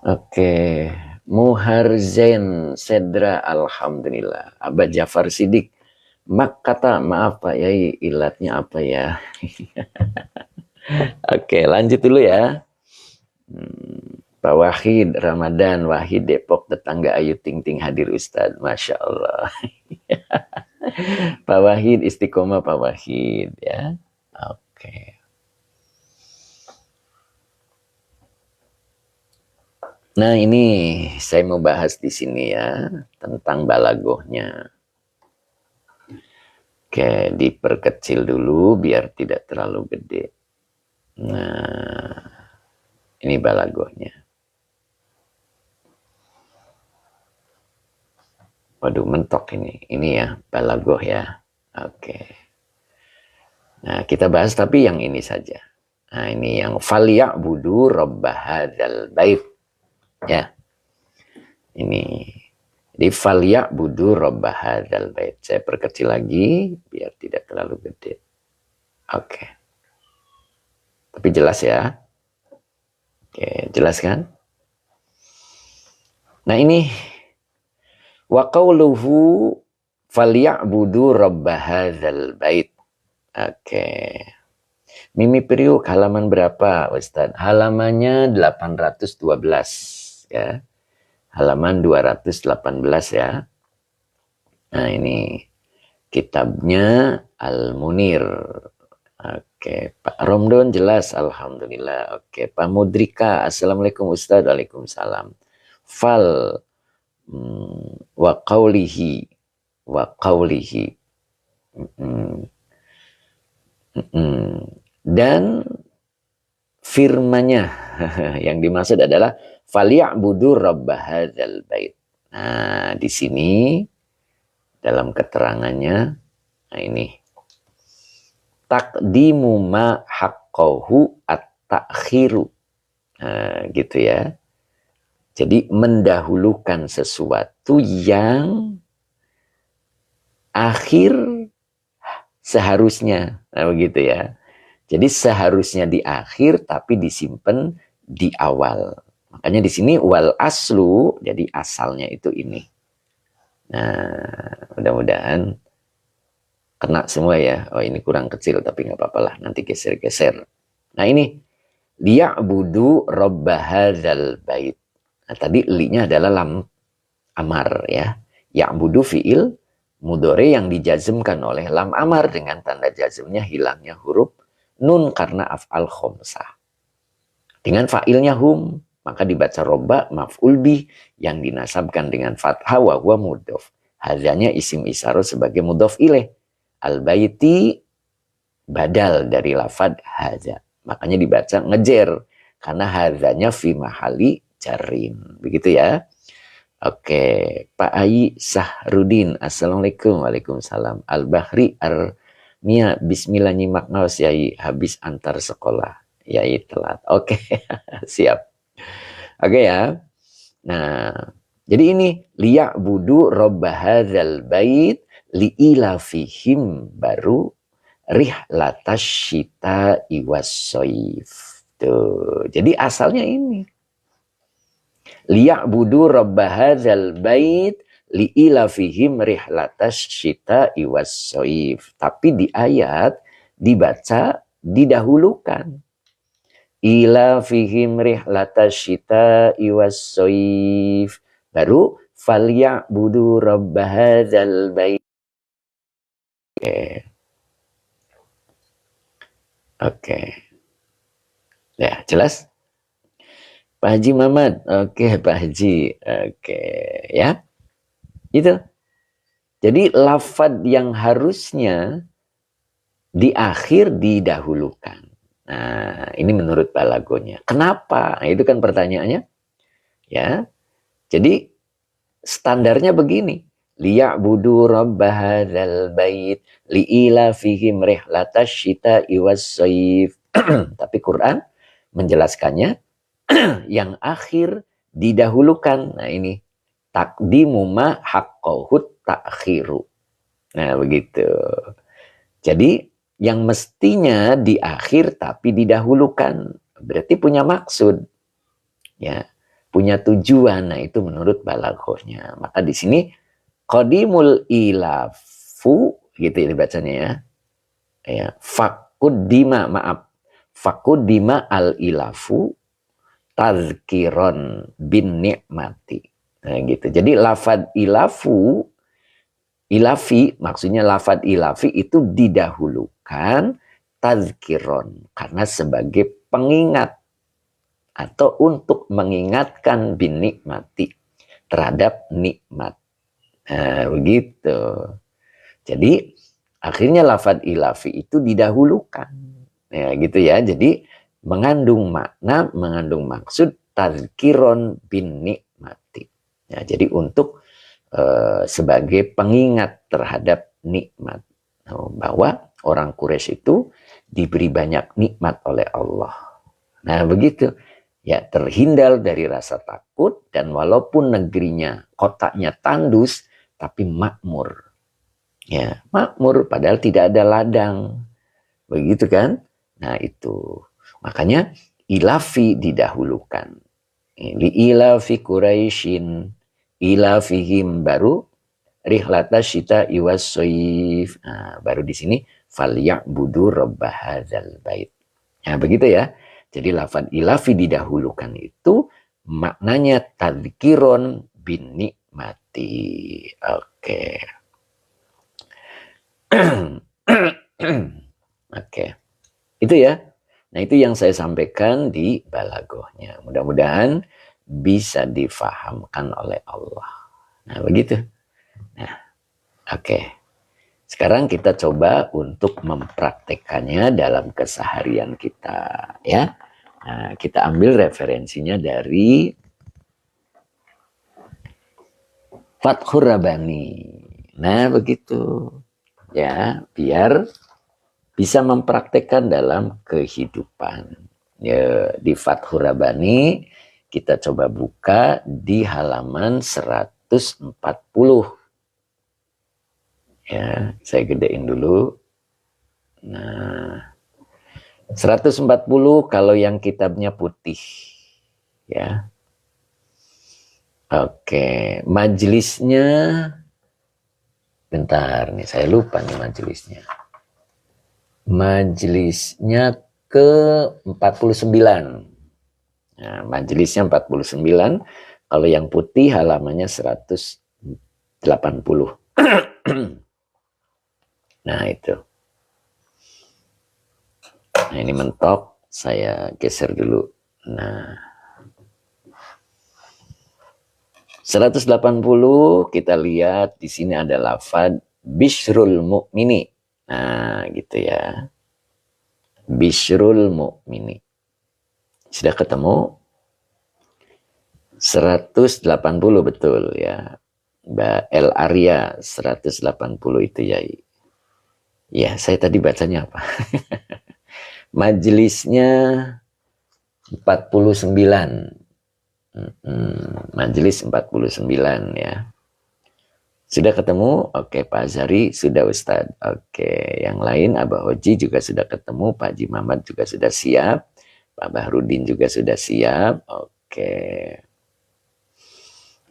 Oke, Muharzain Sedra, alhamdulillah. Abah Jafar Sidik, mak kata maaf Pak Yai, ilatnya apa ya? Oke, lanjut dulu ya. Pak Wahid Ramadan, Wahid Depok, tetangga Ayu Ting Ting hadir Ustadz, Masya Allah. Pak Wahid istiqomah Pak Wahid ya. Oke. Nah, ini saya mau bahas di sini ya tentang balagohnya. Oke, diperkecil dulu biar tidak terlalu gede. Nah, ini balagohnya. Waduh, mentok ini. Ini ya, balagoh ya. Oke. Nah, kita bahas tapi yang ini saja. Nah, ini yang falya'budu rabb hadzal bait. Ya. Ini. Di falya'budu rabb hadzal bait. Saya perkecil lagi biar tidak terlalu gede. Oke. Tapi jelas ya. Oke, jelas kan? Nah, ini wa qauluhu falya'budu rabb hadzal bait. Oke. Mimi Priuk halaman berapa, Ustaz? Halamannya 812 ya. Halaman 218 ya. Nah, ini kitabnya Al-Munir. Oke, Pak Romdon jelas, alhamdulillah. Oke, Pak Mudrika, assalamualaikum Ustaz. Waalaikumsalam. Fal wa qawlihi dan firmannya yang dimaksud adalah falya'budu rabb hadzal bait. Nah, di sini dalam keterangannya, nah ini taqdimu ma haqqahu at-ta'khiru. Nah, gitu ya. Jadi mendahulukan sesuatu yang akhir seharusnya. Nah, begitu ya. Jadi seharusnya di akhir tapi disimpan di awal. Makanya di sini wal aslu, jadi asalnya itu ini. Nah, mudah-mudahan kena semua ya. Oh, ini kurang kecil tapi nggak apa-apa lah. Nanti geser-geser. Nah, ini liya'budu rabb hadzal bait. Nah, tadi li-nya adalah lam amar ya. Ya'budu fi'il mudhari yang dijazmkan oleh lam amar dengan tanda jazmnya hilangnya huruf nun karena af'al khomsah. Dengan fa'ilnya hum, maka dibaca robba maf'ul bih yang dinasabkan dengan fathah wa huwa mudhof. Hadzanya isim isyarah sebagai mudhof ilaih. Al-baiti badal dari lafad hadza. Makanya dibaca ngejer karena hadzanya fi mahali jarin. Begitu ya. Oke, Pak Ayi Sahrudin, assalamualaikum. Waalaikumsalam. Al-Bahri Mia, bismillah nyimak naos yai habis antar sekolah. Yai telat. Oke, siap. Oke ya. Nah, jadi ini liya'budu rabb hadzal bait li'ilafihim baru rihlatash syita'i was-shaif. Tuh. Jadi asalnya ini. Liya'budu rabb hadzal bait li'ilafihim rihlatash syita'i was-shaif. Tapi di ayat dibaca didahulukan. Ila fihim rihlatash syita'i was-shaif. Baru falya'budu rabb hadzal bait. Oke. Ya, jelas? Pak Haji Mamat. Oke, Pak Haji. Oke, ya. Itu. Jadi lafad yang harusnya di akhir didahulukan. Nah, ini menurut balagonya. Kenapa? Nah, itu kan pertanyaannya. Ya. Jadi standarnya begini. Liya'budu rabb hadzal bait li'ilafihim rihlatash syita'i was-shaif. Tapi Quran menjelaskannya yang akhir didahulukan. Nah, ini taqdimu ma haqqahu ta'khiru. Nah, begitu. Jadi yang mestinya di akhir tapi didahulukan. Berarti punya maksud. Ya, punya tujuan. Nah, itu menurut balaghahnya. Maka di sini qadimul ilafu gitu ya dibacanya ya. Ya, faquddima, maaf. Faquddima al ilafu tazkiron bin ni'mati. Nah, gitu. Jadi lafad ilafu, ilafi, maksudnya lafad ilafi itu didahulukan tazkiron karena sebagai pengingat atau untuk mengingatkan bin nikmati terhadap nikmat. Nah, begitu. Jadi akhirnya lafadz ilafi itu didahulukan. Ya, gitu ya. Jadi mengandung makna, mengandung maksud tazkiron bin nikmati. Ya, jadi untuk sebagai pengingat terhadap nikmat. Bahwa orang Quraisy itu diberi banyak nikmat oleh Allah. Nah, begitu. Ya, terhindar dari rasa takut, dan walaupun negerinya, kotanya tandus, tapi makmur. Ya, makmur padahal tidak ada ladang. Begitu kan? Nah, itu. Makanya ilafi didahulukan. Li ilafi Quraisyin ilafihim, baru rihlata syita iwas soif. Nah, baru di sini falyabudu rabb hadzal bait. Nah, begitu ya. Jadi lafaz ilafi didahulukan itu maknanya tadzkiron bin nikmati. Oke. Oke. Itu ya. Nah, itu yang saya sampaikan di balagohnya. Mudah-mudahan bisa difahamkan oleh Allah. Nah, begitu. Nah, oke. Sekarang kita coba untuk mempraktekannya dalam keseharian kita, ya. Nah, kita ambil referensinya dari Fathur Rabbani. Nah, begitu. Ya, biar bisa mempraktekkan dalam kehidupan. Ya, di Fathur Rabbani kita coba buka di halaman 140. Ya, saya gedein dulu. Nah, 140 kalau yang kitabnya putih. Ya. Oke, majelisnya bentar nih, saya lupa nih majelisnya. Majelisnya ke 49. Nah, majelisnya 49. Kalau yang putih halamannya 180. Nah, itu. Nah, ini mentok, saya geser dulu. Nah, 180 kita lihat di sini ada lafaz bishrul mu'mini. Nah, gitu ya. Bishrul mu'mini. Sudah ketemu? 180 betul ya. Mbak El Arya 180 itu ya. Ya, saya tadi bacanya apa? Majelisnya 49. Majelis 49 ya. Sudah ketemu? Oke, Pak Azhari sudah Ustadz. Oke, yang lain Abah Hoji juga sudah ketemu, Pak Haji Muhammad juga sudah siap, Pak Bahrudin juga sudah siap. Oke.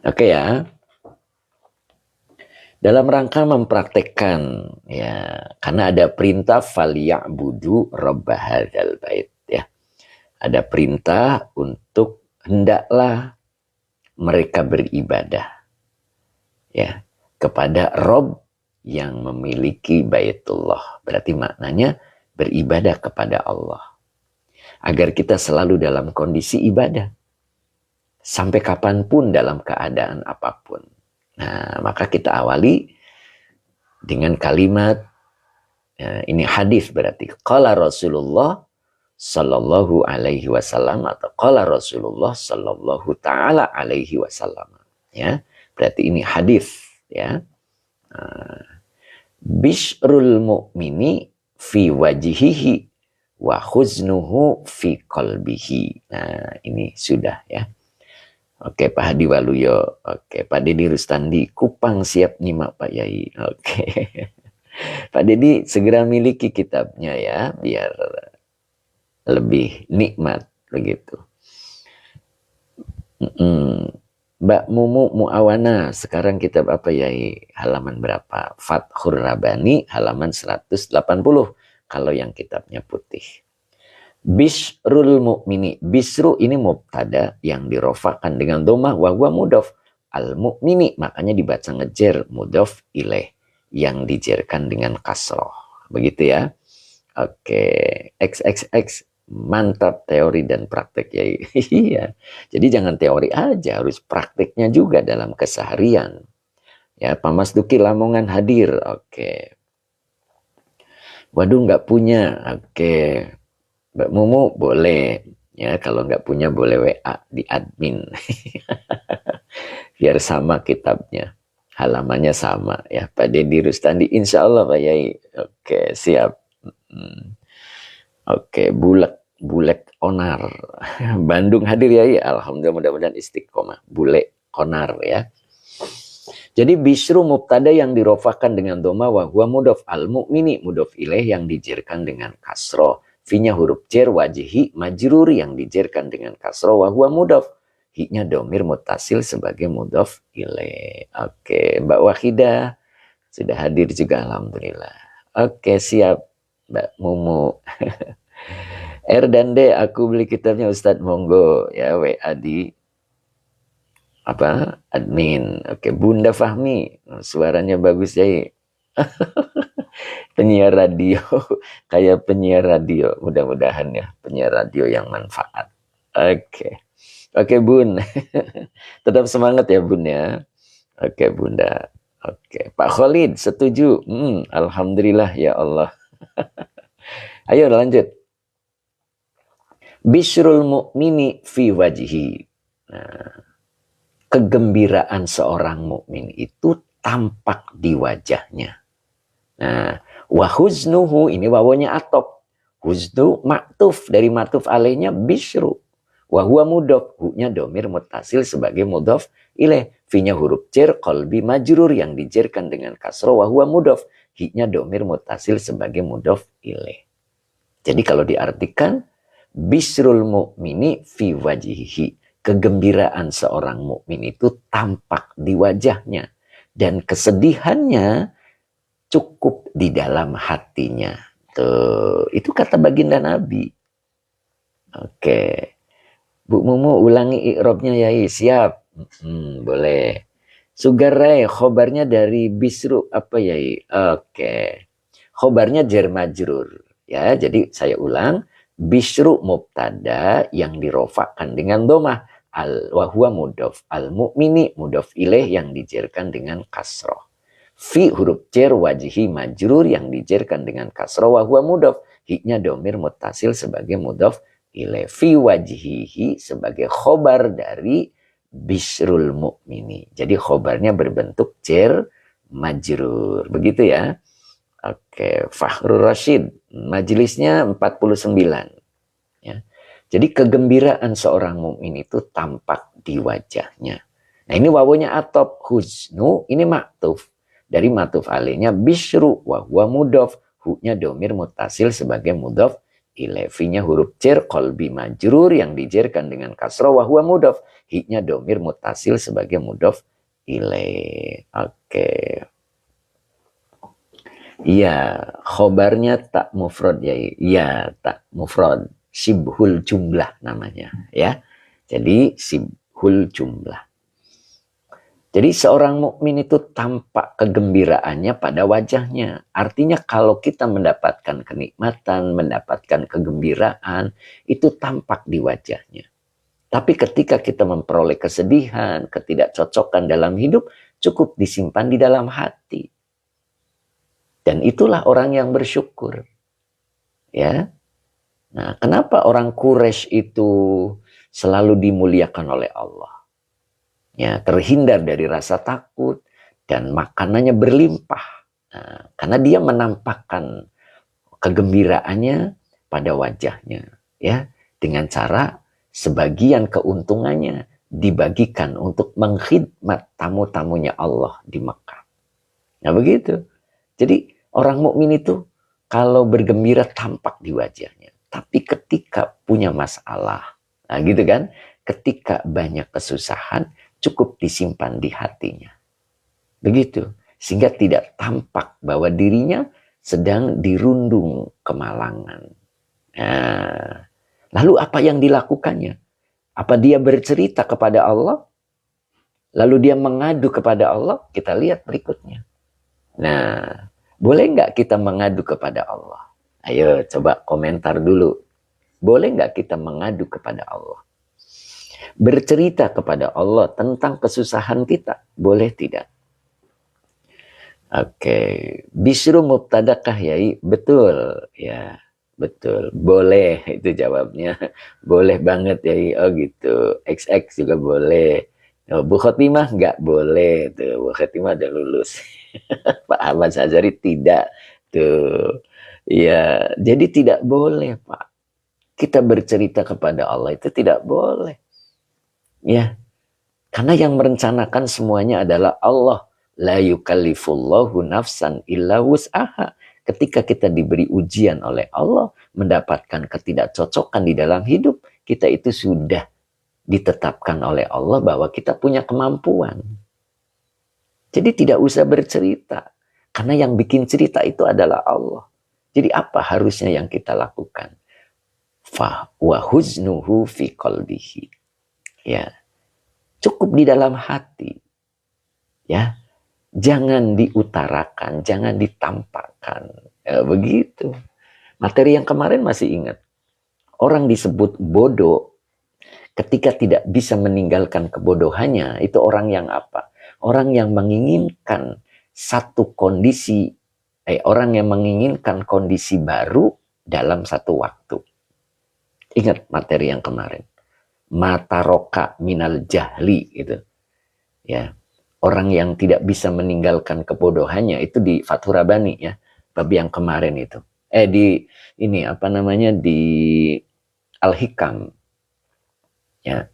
Oke ya. Dalam rangka mempraktekkan ya, karena ada perintah falyabudu rabb hadzal bait ya. Ada perintah untuk hendaklah mereka beribadah ya kepada Rob yang memiliki Baitullah. Berarti maknanya beribadah kepada Allah. Agar kita selalu dalam kondisi ibadah. Sampai kapanpun dalam keadaan apapun. Nah, maka kita awali dengan kalimat, ini hadis berarti. Qala Rasulullah sallallahu alaihi wasallam atau qala Rasulullah sallallahu ta'ala alaihi wasallam. Ya, berarti ini hadis. Ya, bishrul mu'mini fi wajihihi wa khuznuhu fi qalbihi. Nah, ini sudah ya. Oke, Pak Hadi Waluyo. Oke, Pak Dedi Rustandi. Kupang siap nyimak Pak Yai. Oke. Pak Dedi segera miliki kitabnya ya, biar lebih nikmat begitu. Mbak Mumu Muawana, sekarang kitab apa ya? Halaman berapa? Fathur Rabbani halaman 180 kalau yang kitabnya putih. Bishrul mu'mini. Bisru ini mubtada yang dirofakan dengan domah wa huwa mudhof. Al mu'mini makanya dibaca ngejer mudhof ilaih yang dijerkan dengan kasroh. Begitu ya. Oke, XXX Mantap teori dan praktek ya. Iya. Jadi jangan teori aja, harus prakteknya juga dalam keseharian. Ya, Pak Mas Duki Lamongan hadir. Oke. Waduh nggak punya. Oke. Mbak Mumu boleh. Ya, kalau nggak punya boleh WA di admin. Biar sama kitabnya. Halamannya sama ya. Pak Deddy Rustandi. Insya Allah Pak Yai. Oke, siap. Oke, Bulek Onar. Bandung hadir ya, alhamdulillah, mudah-mudahan istiqomah. Bulek Onar ya. Jadi bisru mubtada yang dirofahkan dengan doma wa huwa mudhof, al mu'mini mudhof ilaih yang dijerkan dengan kasroh. Finya huruf jar, wajhi majrur yang dijerkan dengan kasroh, wa huwa mudhof. Hi-nya domir mutasil sebagai mudhof ilaih. Oke, Mbak Wahidah sudah hadir juga, alhamdulillah. Oke, siap Mbak Mumu. R dan D, aku beli kitabnya Ustadz, monggo ya, WA di apa admin. Oke, Bunda Fahmi, suaranya bagus ya. Penyiar radio, kayak penyiar radio, mudah-mudahan ya penyiar radio yang manfaat. Oke Bun, tetap semangat ya Bun ya. Oke Bunda. Oke, Pak Khalid setuju. Alhamdulillah ya Allah. Ayo lanjut. Bishrul mu'mini fi wajhi. Nah, kegembiraan seorang mukmin itu tampak di wajahnya. Nah, wa huznuhu, ini wawonya atop. Huznu maktuf, dari maktuf alaihnya bishru. Wa huwa mudhof, hu-nya domir mutasil sebagai mudhof ilaih. Fi-nya huruf jar qalbi majrur yang dijerkan dengan kasroh, wa huwa mudhof. Hi-nya domir mutasil sebagai mudhof ilaih. Jadi kalau diartikan bisrul mu'mini fi wajihi, kegembiraan seorang mukmin itu tampak di wajahnya dan kesedihannya cukup di dalam hatinya. Tuh, itu kata baginda Nabi. Oke. Bu Mumu ulangi i'rabnya ya, siap. Boleh. Sugarai khobarnya dari bisru apa ya? Oke. Khobarnya jar majrur. Ya, jadi saya ulang. Bishru mubtada yang dirofakkan dengan domah, al wahwa mudhof, al mu'mini mudhof ilaih yang dijerkan dengan kasroh. Fi huruf jar wajhi majrur yang dijerkan dengan kasroh, wahwa mudhof, hi-nya domir mutasil sebagai mudhof ilaih. Fi wajhihi sebagai khobar dari bishrul mu'mini. Jadi khobarnya berbentuk jar majrur. Begitu ya. Oke, Fakhrul Rasyid, majelisnya 49. Ya. Jadi kegembiraan seorang mukmin itu tampak di wajahnya. Nah ini wawonya atop, huznu, ini maktuf. Dari maktuf alaihnya bishru, wa huwa mudhof, hu-nya domir mutasil sebagai mudhof ilaih. Fi-nya huruf jar qalbi majrur yang dijerkan dengan kasroh, wa huwa mudhof, hi-nya domir mutasil sebagai mudhof ilaih. Oke. Iya, khobarnya tak mufrad ya. Iya, tak mufrad. Sibhul jumlah namanya ya. Jadi sibhul jumlah. Jadi seorang mukmin itu tampak kegembiraannya pada wajahnya. Artinya kalau kita mendapatkan kenikmatan, mendapatkan kegembiraan, itu tampak di wajahnya. Tapi ketika kita memperoleh kesedihan, ketidakcocokan dalam hidup, cukup disimpan di dalam hati. Dan itulah orang yang bersyukur. Ya. Nah, kenapa orang Quraisy itu selalu dimuliakan oleh Allah? Ya, terhindar dari rasa takut dan makanannya berlimpah. Nah, karena dia menampakkan kegembiraannya pada wajahnya, ya, dengan cara sebagian keuntungannya dibagikan untuk mengkhidmat tamu-tamunya Allah di Mekah. Nah, begitu. Jadi orang mukmin itu kalau bergembira tampak di wajahnya. Tapi ketika punya masalah, nah gitu kan, ketika banyak kesusahan, cukup disimpan di hatinya. Begitu. Sehingga tidak tampak bahwa dirinya sedang dirundung kemalangan. Nah, lalu apa yang dilakukannya? Apa dia bercerita kepada Allah? Lalu dia mengadu kepada Allah? Kita lihat berikutnya. Nah, boleh nggak kita mengadu kepada Allah? Ayo coba komentar dulu. Boleh nggak kita mengadu kepada Allah? Bercerita kepada Allah tentang kesusahan kita, boleh tidak? Oke, Bisru mubtadakah yai? Betul, ya, betul. Boleh, itu jawabnya. Boleh banget yai. Oh gitu. XX juga boleh. Oh, Bu Khotimah nggak boleh. Tuh, Bu Khotimah udah lulus. Pak Ahmad Syazari tidak. Tuh, ya, jadi tidak boleh, Pak. Kita bercerita kepada Allah itu tidak boleh. Ya, karena yang merencanakan semuanya adalah Allah. La yukallifullahu nafsan illa wus'aha. Ketika kita diberi ujian oleh Allah, mendapatkan ketidakcocokan di dalam hidup, kita itu sudah ditetapkan oleh Allah bahwa kita punya kemampuan. Jadi tidak usah bercerita. Karena yang bikin cerita itu adalah Allah. Jadi apa harusnya yang kita lakukan? Fa wa huznuhu fi qalbihi. Ya. Cukup di dalam hati. Ya. Jangan diutarakan, jangan ditampakkan. Ya, begitu. Materi yang kemarin masih ingat. Orang disebut bodoh ketika tidak bisa meninggalkan kebodohannya. Itu orang yang apa? Orang yang menginginkan satu kondisi, orang yang menginginkan kondisi baru dalam satu waktu. Ingat materi yang kemarin. Mataroka minal jahli gitu. Ya. Orang yang tidak bisa meninggalkan kebodohannya itu di Fathur Rabbani ya, bab yang kemarin itu. Di ini apa namanya di Al-Hikam. Ya.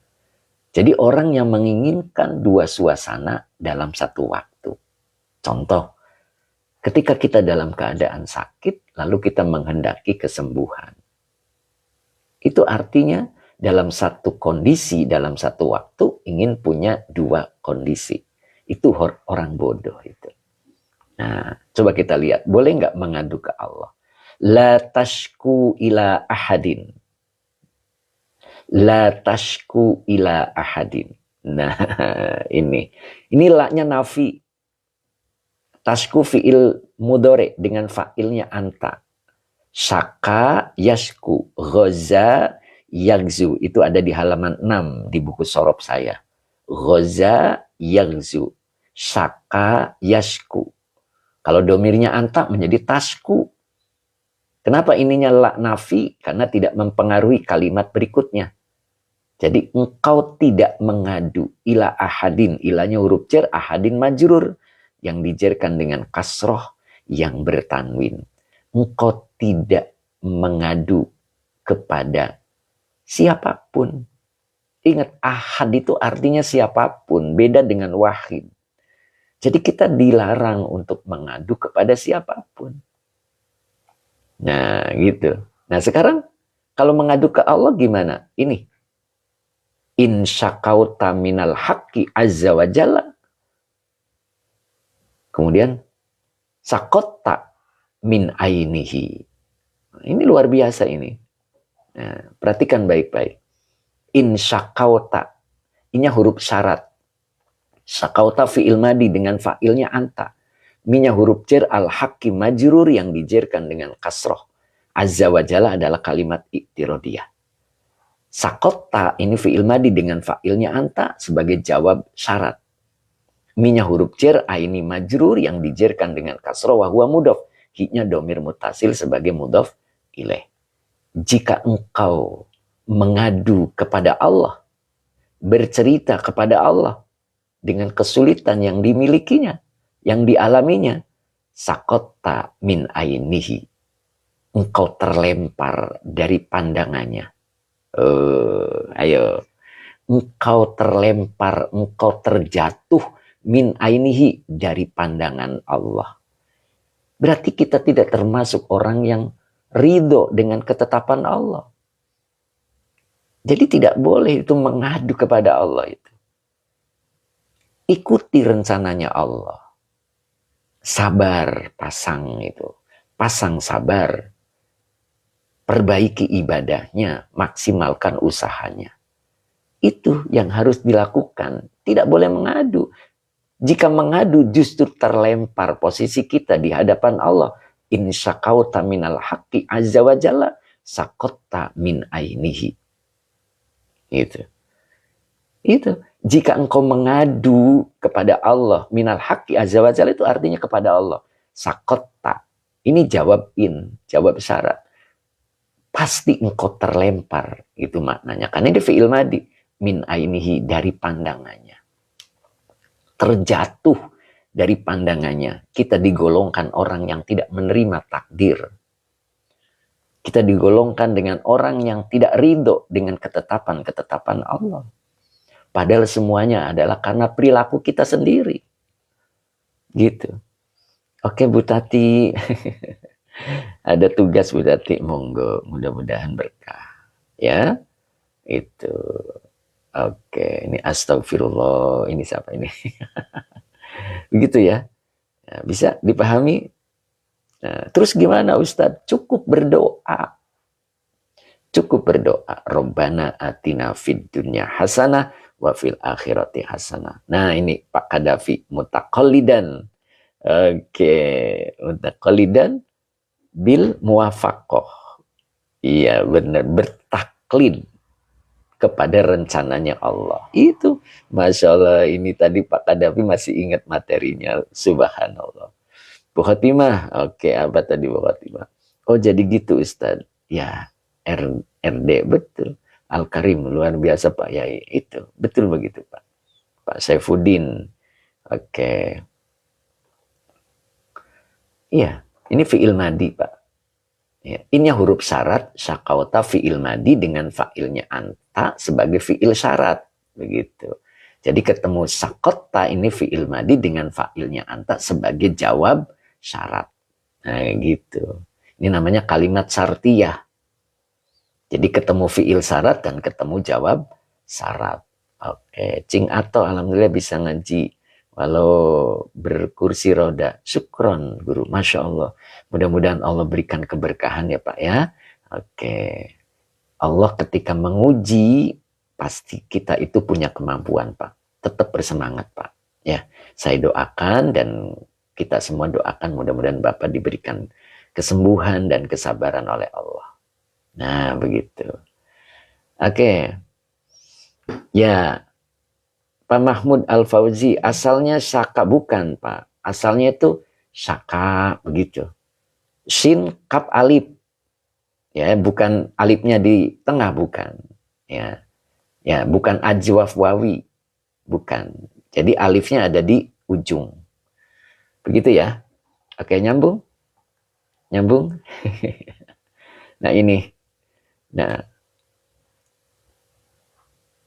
Jadi orang yang menginginkan dua suasana dalam satu waktu. Contoh, ketika kita dalam keadaan sakit lalu kita menghendaki kesembuhan. Itu artinya dalam satu kondisi, dalam satu waktu ingin punya dua kondisi. Itu orang bodoh itu. Nah, coba kita lihat. Boleh nggak mengadu ke Allah? La tashku ila ahadin. La tashku ila ahadin. Nah, ini. Ini la-nya nafi. Tashku fi'il mudhari dengan fa'ilnya anta. Syaka yashku. Ghaza yagzu. Itu ada di halaman 6 di buku sorob saya. Ghaza yagzu. Syaka yashku. Kalau domirnya anta menjadi tasku. Kenapa ininya la nafi? Karena tidak mempengaruhi kalimat berikutnya. Jadi engkau tidak mengadu ila ahadin. Ilanya huruf jar, ahadin majrur. Yang dijerkan dengan kasroh yang bertanwin. Engkau tidak mengadu kepada siapapun. Ingat, ahad itu artinya siapapun. Beda dengan wahid. Jadi kita dilarang untuk mengadu kepada siapapun. Nah gitu. Nah sekarang kalau mengadu ke Allah gimana? Ini. In syakauta minal haqqi azza wa jalla. Kemudian sakotta min ainihi. Ini luar biasa ini. Nah, perhatikan baik-baik. In syakauta. Ini huruf syarat. Syakauta fi'il madi dengan fa'ilnya anta. Minya huruf jar al-haqqi majrur yang dijerkan dengan kasroh. Azza wa jalla adalah kalimat iktirodiyah. Sakotta ini fi'il madi dengan fa'ilnya anta sebagai jawab syarat. Minya huruf jar aini majrur yang dijerkan dengan kasroh wa huwa mudhof. Hi-nya domir mutasil sebagai mudhof ilaih. Jika engkau mengadu kepada Allah, bercerita kepada Allah dengan kesulitan yang dimilikinya, yang dialaminya, sakotta min ainihi. Engkau terlempar dari pandangannya. Ayo. Engkau terlempar, engkau terjatuh min ainihi dari pandangan Allah. Berarti kita tidak termasuk orang yang ridho dengan ketetapan Allah. Jadi tidak boleh itu mengadu kepada Allah itu. Ikuti rencananya Allah. Sabar, pasang itu. Pasang sabar. Perbaiki ibadahnya, maksimalkan usahanya. Itu yang harus dilakukan. Tidak boleh mengadu. Jika mengadu justru terlempar posisi kita di hadapan Allah. In syakauta minal haqqi azza wa jalla. sakotta min ainihi. Itu. Jika engkau mengadu kepada Allah, minal haqqi azza wa jalla, itu artinya kepada Allah. Sakotta. Ini jawab syarat. Pasti engkau terlempar, itu maknanya. Karena ini fi'il madi, min ainihi, dari pandangannya. Terjatuh dari pandangannya. Kita digolongkan orang yang tidak menerima takdir. Kita digolongkan dengan orang yang tidak ridho dengan ketetapan Allah. Padahal semuanya adalah karena perilaku kita sendiri. Gitu. Oke Bu Tati. Ada tugas Bu Tati, monggo. Mudah-mudahan berkah. Ya. Itu. Oke. Ini astagfirullah. Ini siapa ini? Begitu ya. Nah, bisa dipahami? Nah, terus gimana Ustadz? Cukup berdoa. Rabbana atina fid dunya hasanah wa fil akhirati hasanah. Nah ini Pak Kadafi, mutaqallidan. Oke, mutaqallidan bil muwafaqah. Iya benar, bertaklid kepada rencananya Allah. Itu Masya Allah, ini tadi Pak Kadafi masih ingat materinya. Subhanallah. Bu Khotimah, oke, apa tadi Bu Khotimah? Oh jadi gitu Ustadz. Ya, RD, betul. Al-Karim, luar biasa Pak Yai. Itu, betul begitu Pak. Pak Saifuddin, oke. Iya, ini fi'il madi Pak. Ya, ini huruf syarat, syakauta fi'il madi dengan fa'ilnya anta sebagai fi'il syarat. Begitu. Jadi ketemu sakota ini fi'il madi dengan fa'ilnya anta sebagai jawab syarat. Nah gitu. Ini namanya kalimat syartiyah. Jadi ketemu fi'il syarat dan ketemu jawab syarat. Oke, Cing Ato alhamdulillah bisa ngaji walau berkursi roda. Syukron guru, Masya Allah. Mudah-mudahan Allah berikan keberkahan ya Pak ya. Oke. Allah ketika menguji pasti kita itu punya kemampuan Pak. Tetap bersemangat Pak. Ya, saya doakan dan kita semua doakan mudah-mudahan Bapak diberikan kesembuhan dan kesabaran oleh Allah. Nah, begitu. Oke. Ya, Pak Mahmud Al-Fauzi, asalnya syaka, bukan Pak. Asalnya itu syaka, begitu. Shin, kap, alif. Ya, bukan alifnya di tengah, bukan. Ya, bukan ajwaf wawi. Bukan. Jadi alifnya ada di ujung. Begitu ya. Oke, nyambung? Nyambung? Nah, ini. Nah.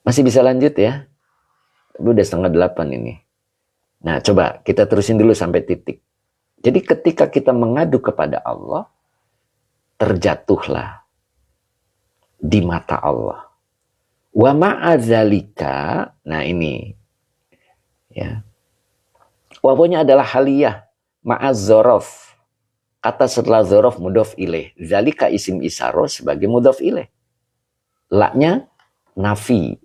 Masih bisa lanjut ya? Udah 7:30 ini. Nah, coba kita terusin dulu sampai titik. Jadi ketika kita mengadu kepada Allah, terjatuhlah di mata Allah. Wa ma'adzalika, nah ini. Ya. Wawunya adalah haliyah, ma'az zorof. Kata setelah zorof mudhof ilaih. Zalika isim isaro sebagai mudhof ilaih. Laknya nafi.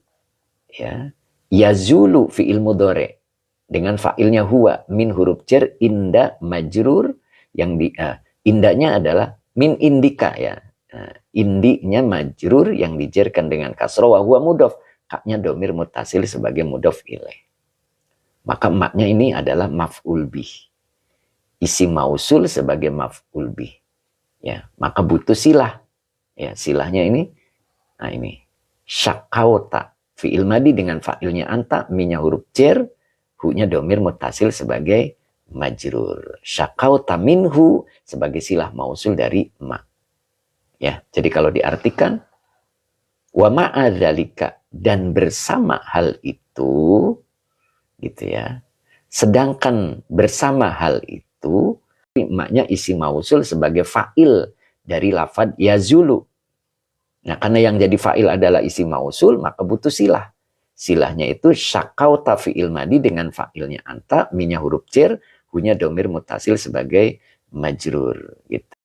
Ya. Yazulu fi'il mudhari. Dengan fa'ilnya huwa. Min huruf jar inda majrur. Yang indanya adalah min indika ya. Indinya majrur yang dijarkan dengan kasroh wa huwa mudhof. Kaknya domir mutasil sebagai mudhof ilaih. Maka maknya ini adalah maf'ul bih. Isim mausul sebagai maf'ul bih. Ya, maka butuh silah. Ya, silahnya ini. Nah ini. Syakauta. Fi'il madi dengan fa'ilnya anta. Minya huruf jar. Hu-nya domir mutasil sebagai majrur. Syakauta minhu sebagai silah mausul dari ma. Ya, jadi kalau diartikan. Wa ma'adzalika. Dan bersama hal itu. Gitu ya. Sedangkan bersama hal itu, maknya isi mausul sebagai fa'il dari lafad yazulu. Nah, karena yang jadi fa'il adalah isi mausul, maka butuh silah. Silahnya itu syakauta fi'il madi dengan fa'ilnya anta, minya huruf jar, hunya domir mutasil sebagai majrur. Gitu.